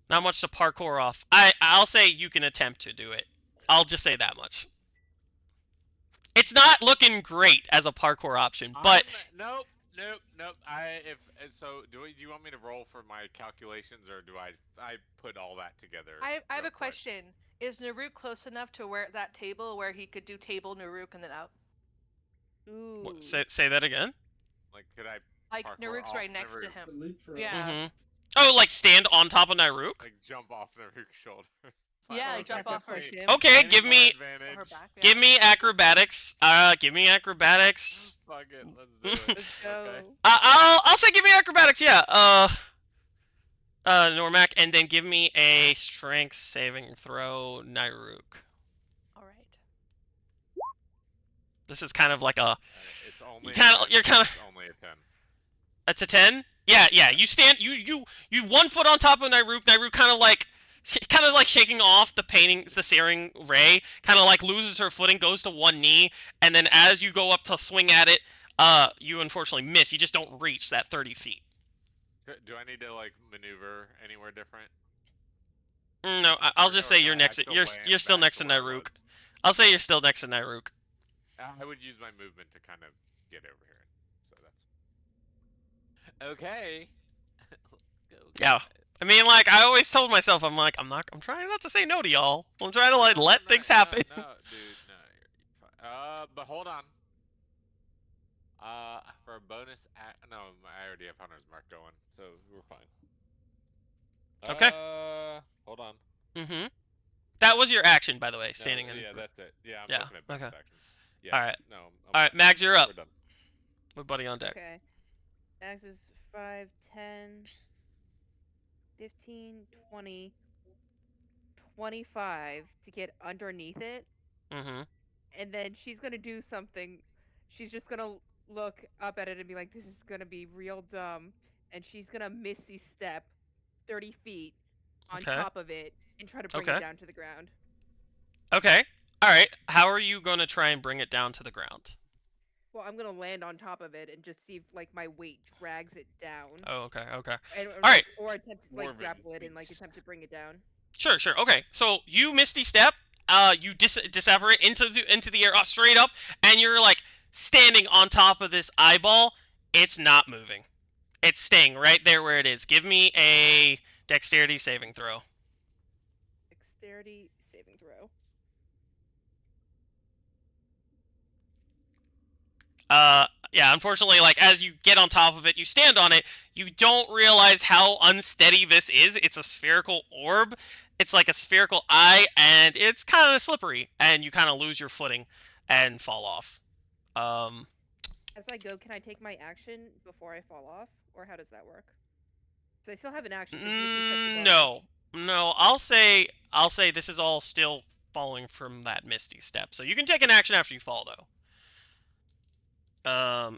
not much to parkour off. I'll say you can attempt to do it. I'll just say that much. It's not looking great as a parkour option, but nope. Do you want me to roll for my calculations, or do I put all that together? I have a question. Is Naruk close enough to where that table where he could do table Naruk and then out? Ooh. Say that again. Like, could I? Like parkour Naruk's off right the next to roof? him. Leapfrog. Yeah. Oh, like stand on top of Nairuk? Like jump off Naruk's shoulder. Yeah, like jump off her. push him. Okay, Any give more me advantage? Or her back, yeah. give me acrobatics. Give me acrobatics. Fuck it, let's do it. Let's go. Okay. I'll say give me acrobatics. Yeah. Normac, and then give me a strength saving throw, Nairuk. All right. This is kind of like a. It's only. You're kind of. It's only a 10. That's a 10. Yeah. You stand. You 1 foot on top of Nairuk. Nairuk kind of like shaking off the searing ray. Kind of like loses her footing, goes to one knee, and then as you go up to swing at it, you unfortunately miss. You just don't reach that 30 feet. Do I need to like maneuver anywhere different? No, I'll just say you're next. You're still next to Nairuk. I'll say you're still next to Nairuk. I would use my movement to kind of get over here. So that's okay. Go, Yeah. I mean, like I always told myself, I'm trying not to say no to y'all. I'm trying to like let things happen. No, dude, no, you're fine. But hold on. For a bonus, no, I already have Hunter's Mark going, so we're fine. Okay. Hold on. Mm-hmm. That was your action, by the way, standing in. Yeah, that's it. Yeah, I'm Yeah, looking at bonus okay. actions. Yeah. All right. No. All right, Mags, you're up. We're done. With Buddy on deck. Okay. Max is 5, 10, 15, 20, 25 to get underneath it. Mm-hmm. And then she's going to do something. She's just going to look up at it and be like, "This is gonna be real dumb," and she's gonna Misty step 30 feet on Okay. top of it and try to bring it Okay. down to the ground. Okay. All right. How are you gonna try and bring it down to the ground? Well, I'm gonna land on top of it and just see if like my weight drags it down, Oh, okay. Okay. and All right. or attempt to More like of an grapple it and like inch. attempt to bring it down. Sure. Sure. Okay. So you Misty step. You disapparate into the air straight up, and you're like standing on top of this eyeball. It's not moving. It's staying right there where it is. Give me a dexterity saving throw. Dexterity saving throw. Yeah, unfortunately, like as you get on top of it, you stand on it, you don't realize how unsteady this is. It's a spherical orb. It's like a spherical eye, and it's kind of slippery, and you kind of lose your footing and fall off. As I go, can I take my action before I fall off, or how does that work? So I still have an action. 'cause Misty steps a No, bonus. no. I'll say this is all still following from that Misty step, so you can take an action after you fall, though.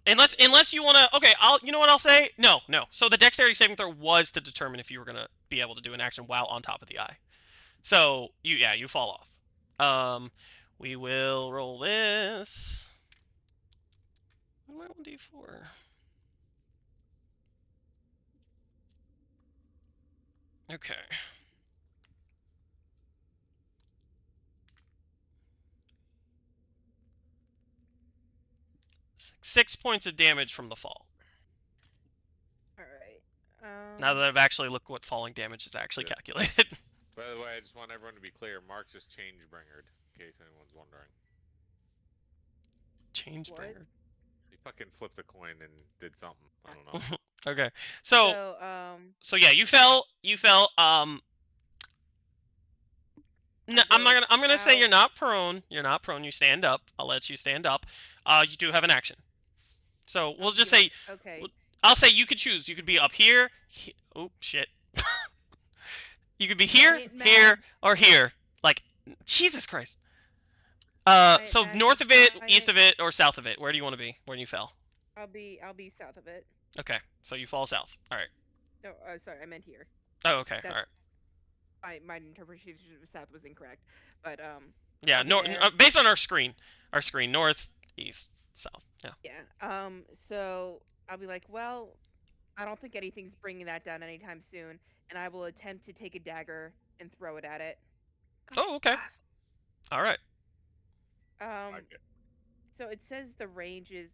Unless you wanna, okay, you know what I'll say? No. So the dexterity saving throw was to determine if you were gonna be able to do an action while on top of the eye. So you fall off. We will roll this. What am I on D4? Okay. Six points of damage from the fall. All right. Now that I've actually looked what falling damage is actually calculated. By the way, I just want everyone to be clear. Mark's just change bringered, in case anyone's wondering. Changebringer. He fucking flipped a coin and did something. I don't know. Okay. So yeah, you fell. No, I'm gonna say you're not prone. You're not prone. You stand up. I'll let you stand up. You do have an action. So we'll just say. Okay. I'll say you could choose. You could be up here. Oh shit. You could be here, here, or here. Like Jesus Christ. So north of it, east of it, or south of it. Where do you want to be? Where you fell? I'll be south of it. Okay. So you fall south. All right. No, sorry, I meant here. Oh, okay. All right. My interpretation of south was incorrect, but Yeah, based on our screen, north, east, south. Yeah. Yeah. So I'll be like, well, I don't think anything's bringing that down anytime soon, and I will attempt to take a dagger and throw it at it. Oh, okay. All right. So it says the range is.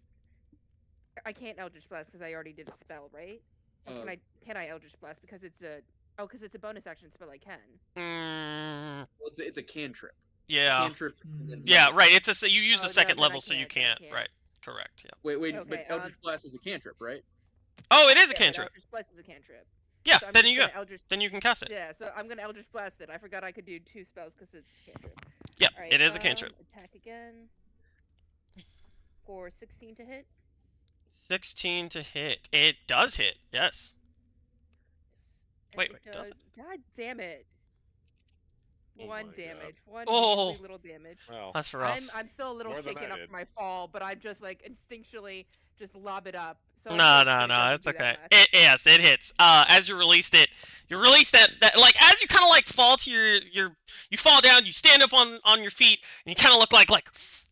I can't Eldritch Blast because I already did a spell, right? Or can I Eldritch Blast because it's a because it's a bonus action spell? I can. Well, it's a cantrip. Yeah. Cantrip. Yeah, right. It's you use the second then level, I so you can't, can't. Right. Correct. Yeah. Wait, Okay, but Eldritch Blast is a cantrip, right? Oh, it is a Yeah, cantrip. Eldritch Blast is a cantrip. Yeah. So I'm Then just you gonna go. Eldritch. Then you can cast it. Yeah, so I'm gonna Eldritch Blast it. I forgot I could do 2 spells because it's a cantrip. Yep. All right, It is a cantrip. Attack again. For 16 to hit. 16 to hit. It does hit. Yes. And Wait, it does does. God damn it. Oh 1 my damage. God. 1 Oh. measly little damage. Well, That's rough. I'm still a little More than shaken I up did. from my fall, but I'm just like instinctually just lob it up. So No, unfortunately, it doesn't it's do that okay. much. Yes, it hits. As you release that like as you kind of like fall to you fall down, you stand up on your feet, and you kind of look like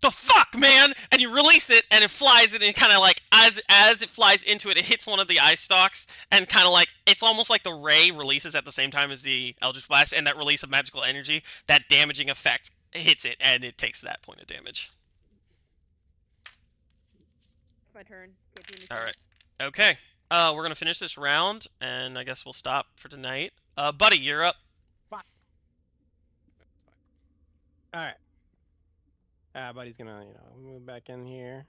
the fuck, man, and you release it, and it flies, and it kind of like as it flies into it, it hits one of the eye stalks, and kind of like it's almost like the ray releases at the same time as the Eldritch Blast, and that release of magical energy, that damaging effect hits it, and it takes that point of damage. My turn. Can't do anything All right. else. Okay. We're gonna finish this round, and I guess we'll stop for tonight. Buddy, you're up. All right. Buddy's gonna, move back in here,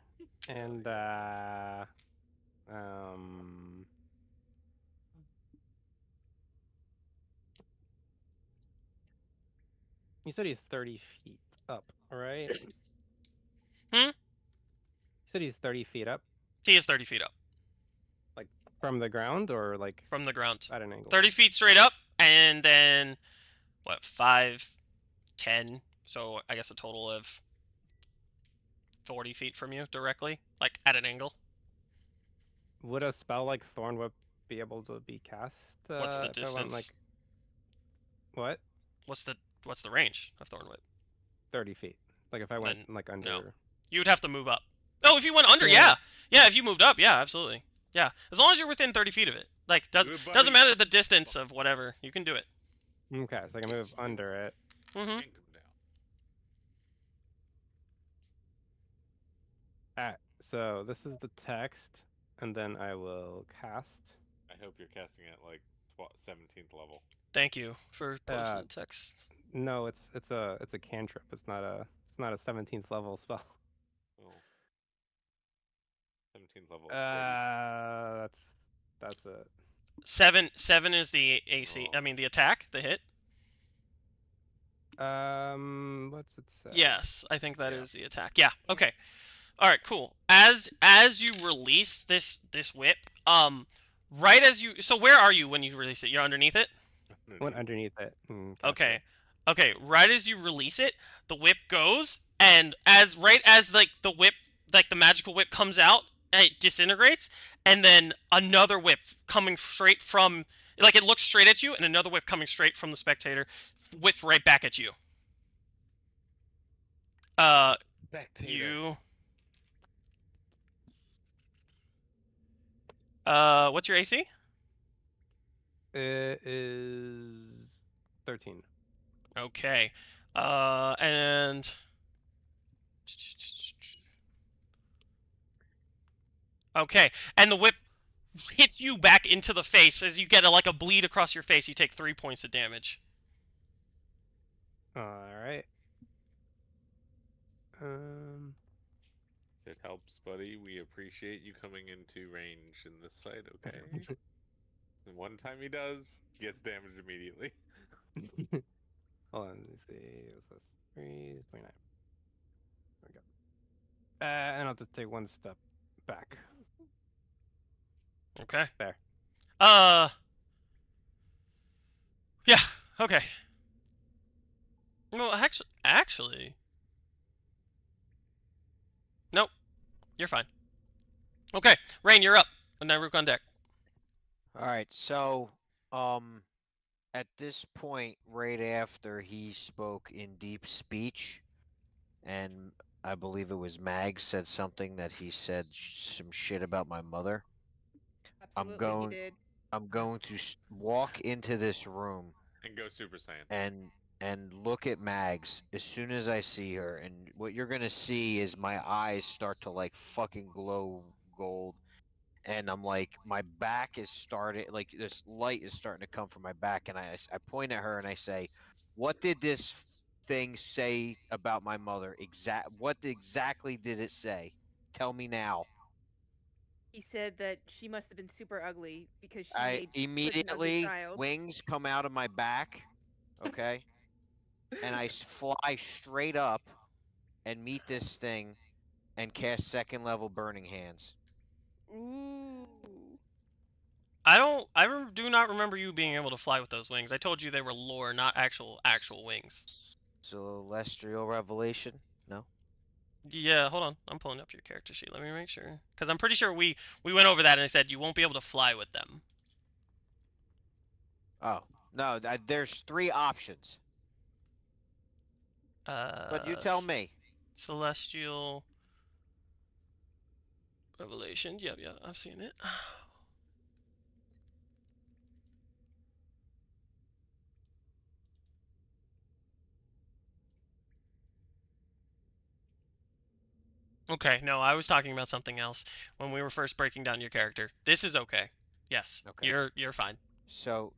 and you said he's 30 feet up, right? Hmm? You said he's 30 feet up, He is 30 feet up like from the ground, or like from the ground. at an angle. 30 feet straight up, and then what? 5, 10. So I guess a total of 40 feet from you directly, like at an angle. Would a spell like Thorn Whip be able to be cast? What's the if I went, like, distance? what? What's the range of Thorn Whip? 30 feet. Like if I went Then like under. no. You would have to move up. Oh, if you went under, yeah. Yeah. Yeah, if you moved up, yeah, absolutely. Yeah, as long as you're within 30 feet of it. Like, Do it, doesn't buddy. matter the distance of whatever. You can do it. Okay, so I can move under it. Mm-hmm. Yank 'em down. Alright, so this is the text, and then I will cast. I hope you're casting at like 17th level. Thank you for posting the text. No, it's a cantrip. It's not a 17th level spell. Oh. 17th level. Is 40. That's it. 7 is the AC. Oh. I mean the attack, the hit. What's it say? Yes, I think that Yeah. is the attack. Yeah. Okay. All right. Cool. As you release this whip, right as you. So where are you when you release it? You're underneath it. Went underneath it. Okay. Okay. Right as you release it, the whip goes, and right as like the whip, like the magical whip comes out, and it disintegrates, and then another whip coming straight from, like it looks straight at you, and another whip coming straight from the spectator, whips right back at you. You. What's your AC? It is 13. Okay. And okay, and the whip hits you back into the face as you get like a bleed across your face. You take 3 points of damage. All right. It helps, buddy. We appreciate you coming into range in this fight, okay? And one time he does, gets damaged immediately. Hold on, let me see. What's this? 3 is 29. There we go. And I'll just take one step back. Okay. There. Yeah. Okay. Well, actually. Nope. You're fine. Okay, Rain, you're up. And then Rook on deck. Alright, so, at this point, right after he spoke in deep speech, and I believe it was Mag said something that he said some shit about my mother. Absolutely, he did. I'm going to walk into this room And go Super Saiyan. and look at Mags as soon as I see her, and what you're gonna see is my eyes start to like fucking glow gold, and I'm like, my back is starting, like this light is starting to come from my back, and I point at her and I say, what did this thing say about my mother? What exactly did it say? Tell me now. He said that she must have been super ugly because she I made such an ugly immediately, child. wings come out of my back, okay? And I fly straight up and meet this thing and cast second level Burning Hands. Ooh. I do not remember you being able to fly with those wings. I told you they were lore, not actual wings. Celestial Revelation? No? Yeah, hold on. I'm pulling up your character sheet. Let me make sure. Because I'm pretty sure we went over that and I said you won't be able to fly with them. Oh. No, there's 3 options. But you tell me. Celestial Revelation. Yep, I've seen it. Okay, no, I was talking about something else when we were first breaking down your character. This is okay. Yes. Okay. You're fine. So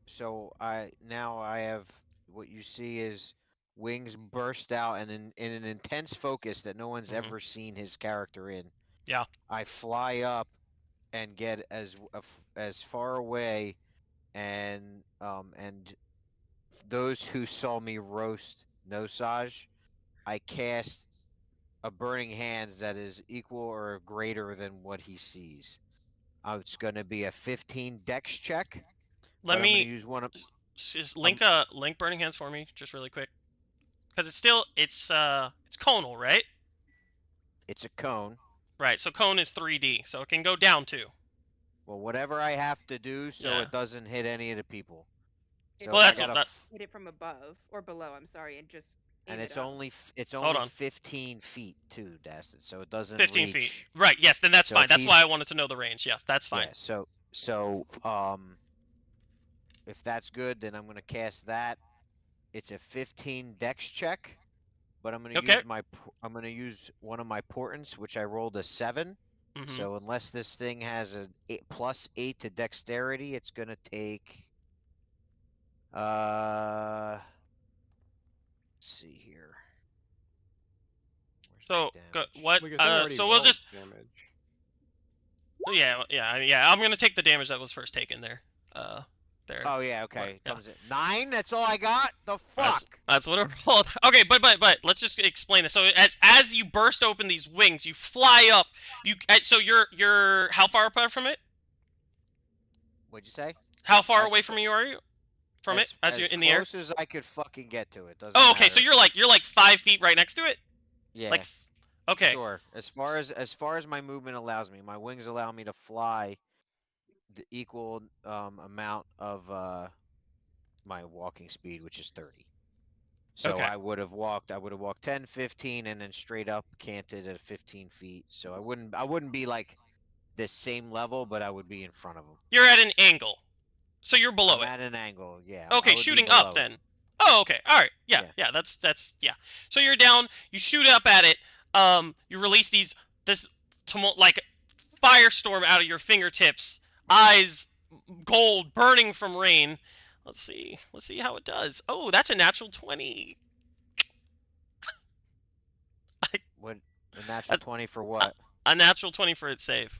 I have what you see is wings burst out, and in an intense focus that no one's ever seen his character in. Yeah. I fly up and get as far away, and those who saw me roast Nosage, I cast a Burning Hands that is equal or greater than what he sees. It's going to be a 15 dex check. Let me use one of just link Burning Hands for me just really quick. Cuz it's conal, right? It's a cone. Right. So cone is 3D, so it can go down too. Well, whatever I have to do so Yeah. it doesn't hit any of the people. So Well, if I that's what gotta, Hit it from above or below. I'm sorry, and just aim and it it's up. only it's Hold only on. 15 feet too, Dastin. So it doesn't 15 reach. feet. Right. Yes. Then that's So fine. if That's he's why I wanted to know the range. Yes, that's fine. yeah. If that's good, then I'm gonna cast that. It's a 15 Dex check, but I'm gonna Okay. use I'm gonna use one of my portents, which I rolled a 7. Mm-hmm. So unless this thing has a +8 to dexterity, it's gonna take. Let's see here. Where's my So damage? what? Because I already So we'll rolled just. damage. Yeah. I'm gonna take the damage that was first taken there. There. Oh yeah, okay. Yeah. Comes in 9. That's all I got. The fuck. That's what it rolled. Okay, but let's just explain this. So as you burst open these wings, you fly up. So you're how far apart from it? What'd you say? How far As away cl- from you are you? From it as you're in the air? As close as I could fucking get to it. Doesn't Oh, okay. matter. So you're like 5 feet right next to it. Yeah. Like. Okay. Sure. As far as my movement allows me, my wings allow me to fly the equal amount of my walking speed, which is 30. So Okay. I would have walked 10, 15, and then straight up canted at 15 feet. So I wouldn't be like this same level, but I would be in front of them. You're at an angle, so you're below I'm it. at an angle, yeah. Okay, shooting up then. Oh, okay. All right. Yeah. That's yeah. So you're down. You shoot up at it. You release this tumult like firestorm out of your fingertips. Eyes gold, burning from rain. Let's see how it does. Oh, that's a natural 20. What a natural 20 for what? A natural 20 for its save.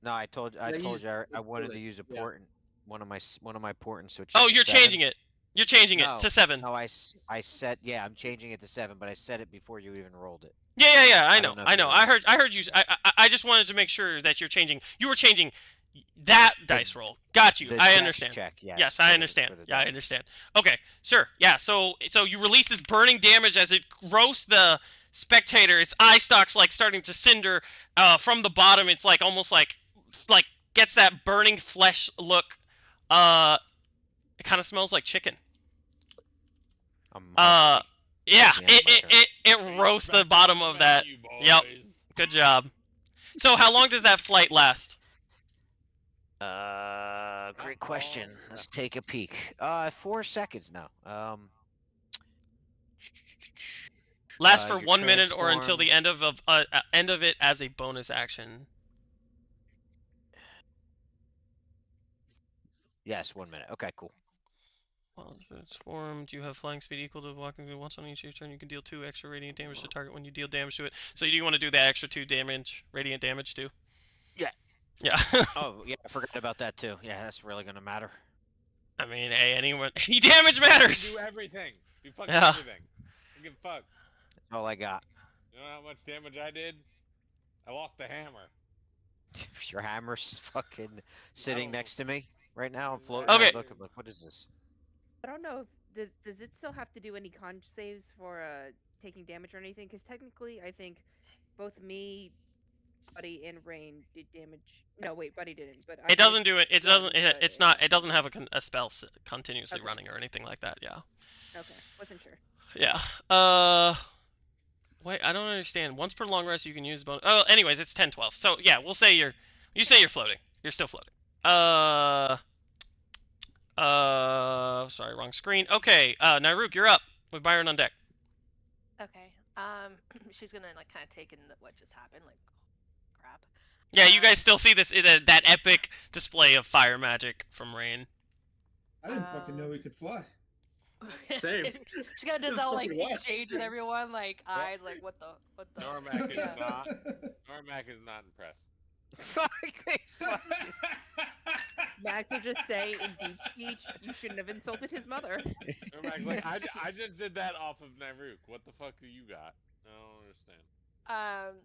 No, I told you I wanted to use a portent. One of my portents. So Oh, you're changing it. You're changing it to 7. No, I set. Yeah, I'm changing it to 7, but I said it before you even rolled it. Yeah. I know. know I know. I heard you. I just wanted to make sure that you're changing. You were changing that dice roll. Got you. The I dex understand. check, Yes, I understand. Yeah, I understand. Okay, sure. Yeah. So you release this burning damage as it roasts the spectator. Its eye stalks like starting to cinder. From the bottom, it's like almost like gets that burning flesh look. It kind of smells like chicken. Yeah, it roasts the bottom of that. Yep. Good job. So how long does that flight last? Great question. Let's take a peek. 4 seconds now. Last for you're 1 minute or until the transformed. end of it as a bonus action. Yes, 1 minute. Okay, cool. While transformed, you have flying speed equal to walking speed. Once on each of your turn, you can deal 2 extra radiant damage to target when you deal damage to it. So you want to do that extra 2 radiant damage too? Yeah. Yeah. Oh, yeah, I forgot about that too. Yeah, that's really gonna matter. I mean, hey, any damage matters. Do everything. Do fucking Yeah. everything. I give a fuck. That's all I got. You know how much damage I did? I lost a hammer. Your hammer's fucking sitting No. next to me right now. I'm floating. Okay. Look, what is this? I don't know if does it still have to do any con saves for taking damage or anything? Because technically, I think both me, Buddy, and Rain did damage. No, wait, Buddy didn't. But I It doesn't do it. It Run, doesn't. but- It's not. It doesn't have a spell continuously Okay. running or anything like that. Yeah. Okay, wasn't sure. Yeah. Wait, I don't understand. Once per long rest, you can use bonus. Oh, anyways, it's 10, 12. So yeah, we'll say you're floating. You're still floating. Sorry, wrong screen. Okay, Nairuk, you're up with Byron on deck. Okay. She's gonna like kind of take in what just happened. Like, crap. Yeah, you guys still see this that epic display of fire magic from Rain. I didn't fucking know we could fly. Same. She's gonna do Just that like fucking what? exchange with everyone, like eyes, like what the. Normac is Yeah. not. Normac is not impressed. Max will just say in deep speech, "You shouldn't have insulted his mother." Normac's like, I just did that off of Nairuk. What the fuck do you got? I don't understand.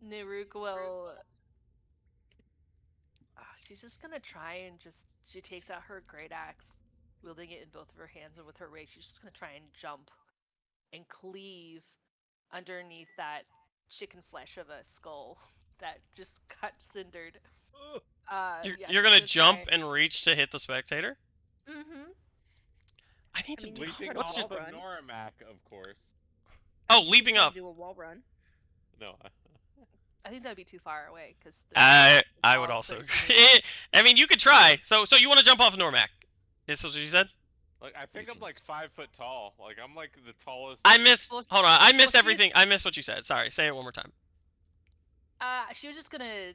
Naruk will. She's just gonna try and she takes out her great axe, wielding it in both of her hands, and with her rage, she's just gonna try and jump and cleave underneath that chicken flesh of a skull that just got cindered. You're, Yeah, you're gonna just jump try. and reach to hit the spectator? Mm-hmm. I need I to mean, do. you Leaping could What's your? off of run. Noramak, of course. Oh, You could leaping try to up. do a wall run. No. I think that'd be too far away because I would also agree. I mean, you could try. So you want to jump off of Normac? Is what you said? Like I think I'm like 5 foot tall. Like I'm like the tallest. I missed. Well, Hold on. I missed she's- everything. I missed what you said. Sorry. Say it one more time. She was just gonna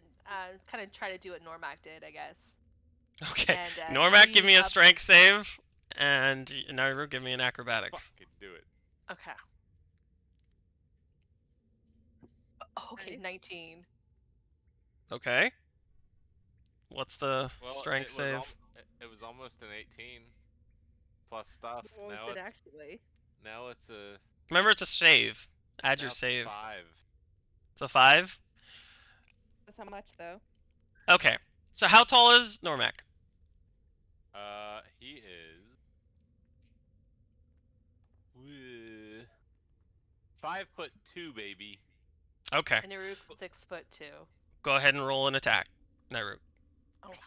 kind of try to do what Normac did, I guess. Okay. And, Normac, give be me a up- strength save, and Nairo, give me an acrobatics. Fucking do it. Okay. Okay, Nice. 19. Okay. What's the Well, strength save? It was almost an 18 plus stuff. What was now it it's actually? now it's a Remember, it's a save. Add now your it's save. 5. It's a 5. That's how much though? Okay. So how tall is Normac? He is 5'2", baby. Okay. And Naruk's 6'2". Go ahead and roll an attack, Nairo. Okay.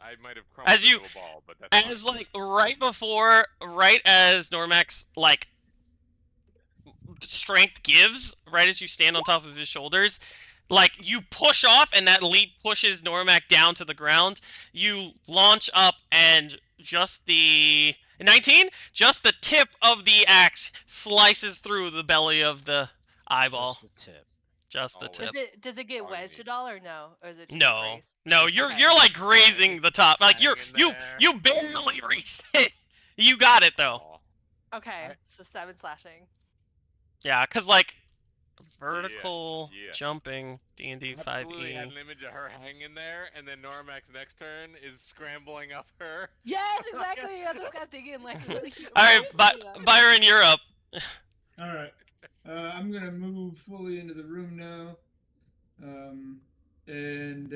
I might have crumbled As you- into a ball, but that's As fine. like right as Normac's like strength gives, right as you stand on top of his shoulders, like you push off and that leap pushes Normac down to the ground. You launch up and just the 19, just the tip of the axe slices through the belly of the eyeball. Just the tip. Just the Always. tip. Does it get All you wedged need. at all or no? Or is it just No, grazed? no, Just you're okay. like grazing the top. Like Hang in you there. barely reached it. You got it though. Aw. Okay, so 7 slashing. Yeah, cause like vertical yeah. jumping D&D Absolutely had 5e. an image of her hanging there, and then Normac's next turn is scrambling up her. Yes, exactly. That's what I was kind of thinking. Like, really cute. All right, Byron, you're up. All right. I'm gonna move fully into the room now, and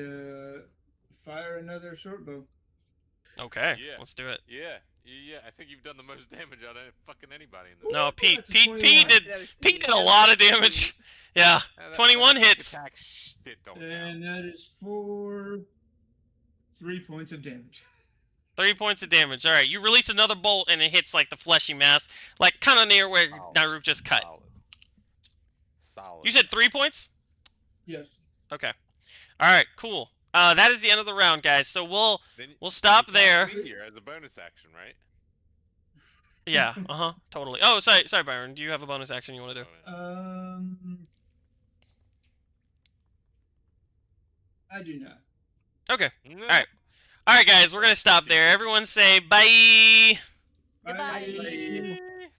fire another short bow. Okay, Yeah. let's do it. Yeah. I think you've done the most damage out of fucking anybody in this. No, Ooh, Pete. that's a Pete 21. did. That was Pete Pete. did a That lot was of damage. Yeah, That 21 sneak hits. attack shit don't count. And that is for 3 points of damage. 3 points of damage. All right, you release another bolt and it hits like the fleshy mass, like kind of near where Oh, Naruto just cut. Solid. You said 3 points? Yes. Okay. All right, cool. That is the end of the round, guys. So we'll stop you there. cast Meteor as a bonus action, right? Yeah. Totally. Oh, sorry, Byron. Do you have a bonus action you want to do? I do not. Okay. No. All right, guys. We're gonna stop there. Everyone say bye. Goodbye. Bye.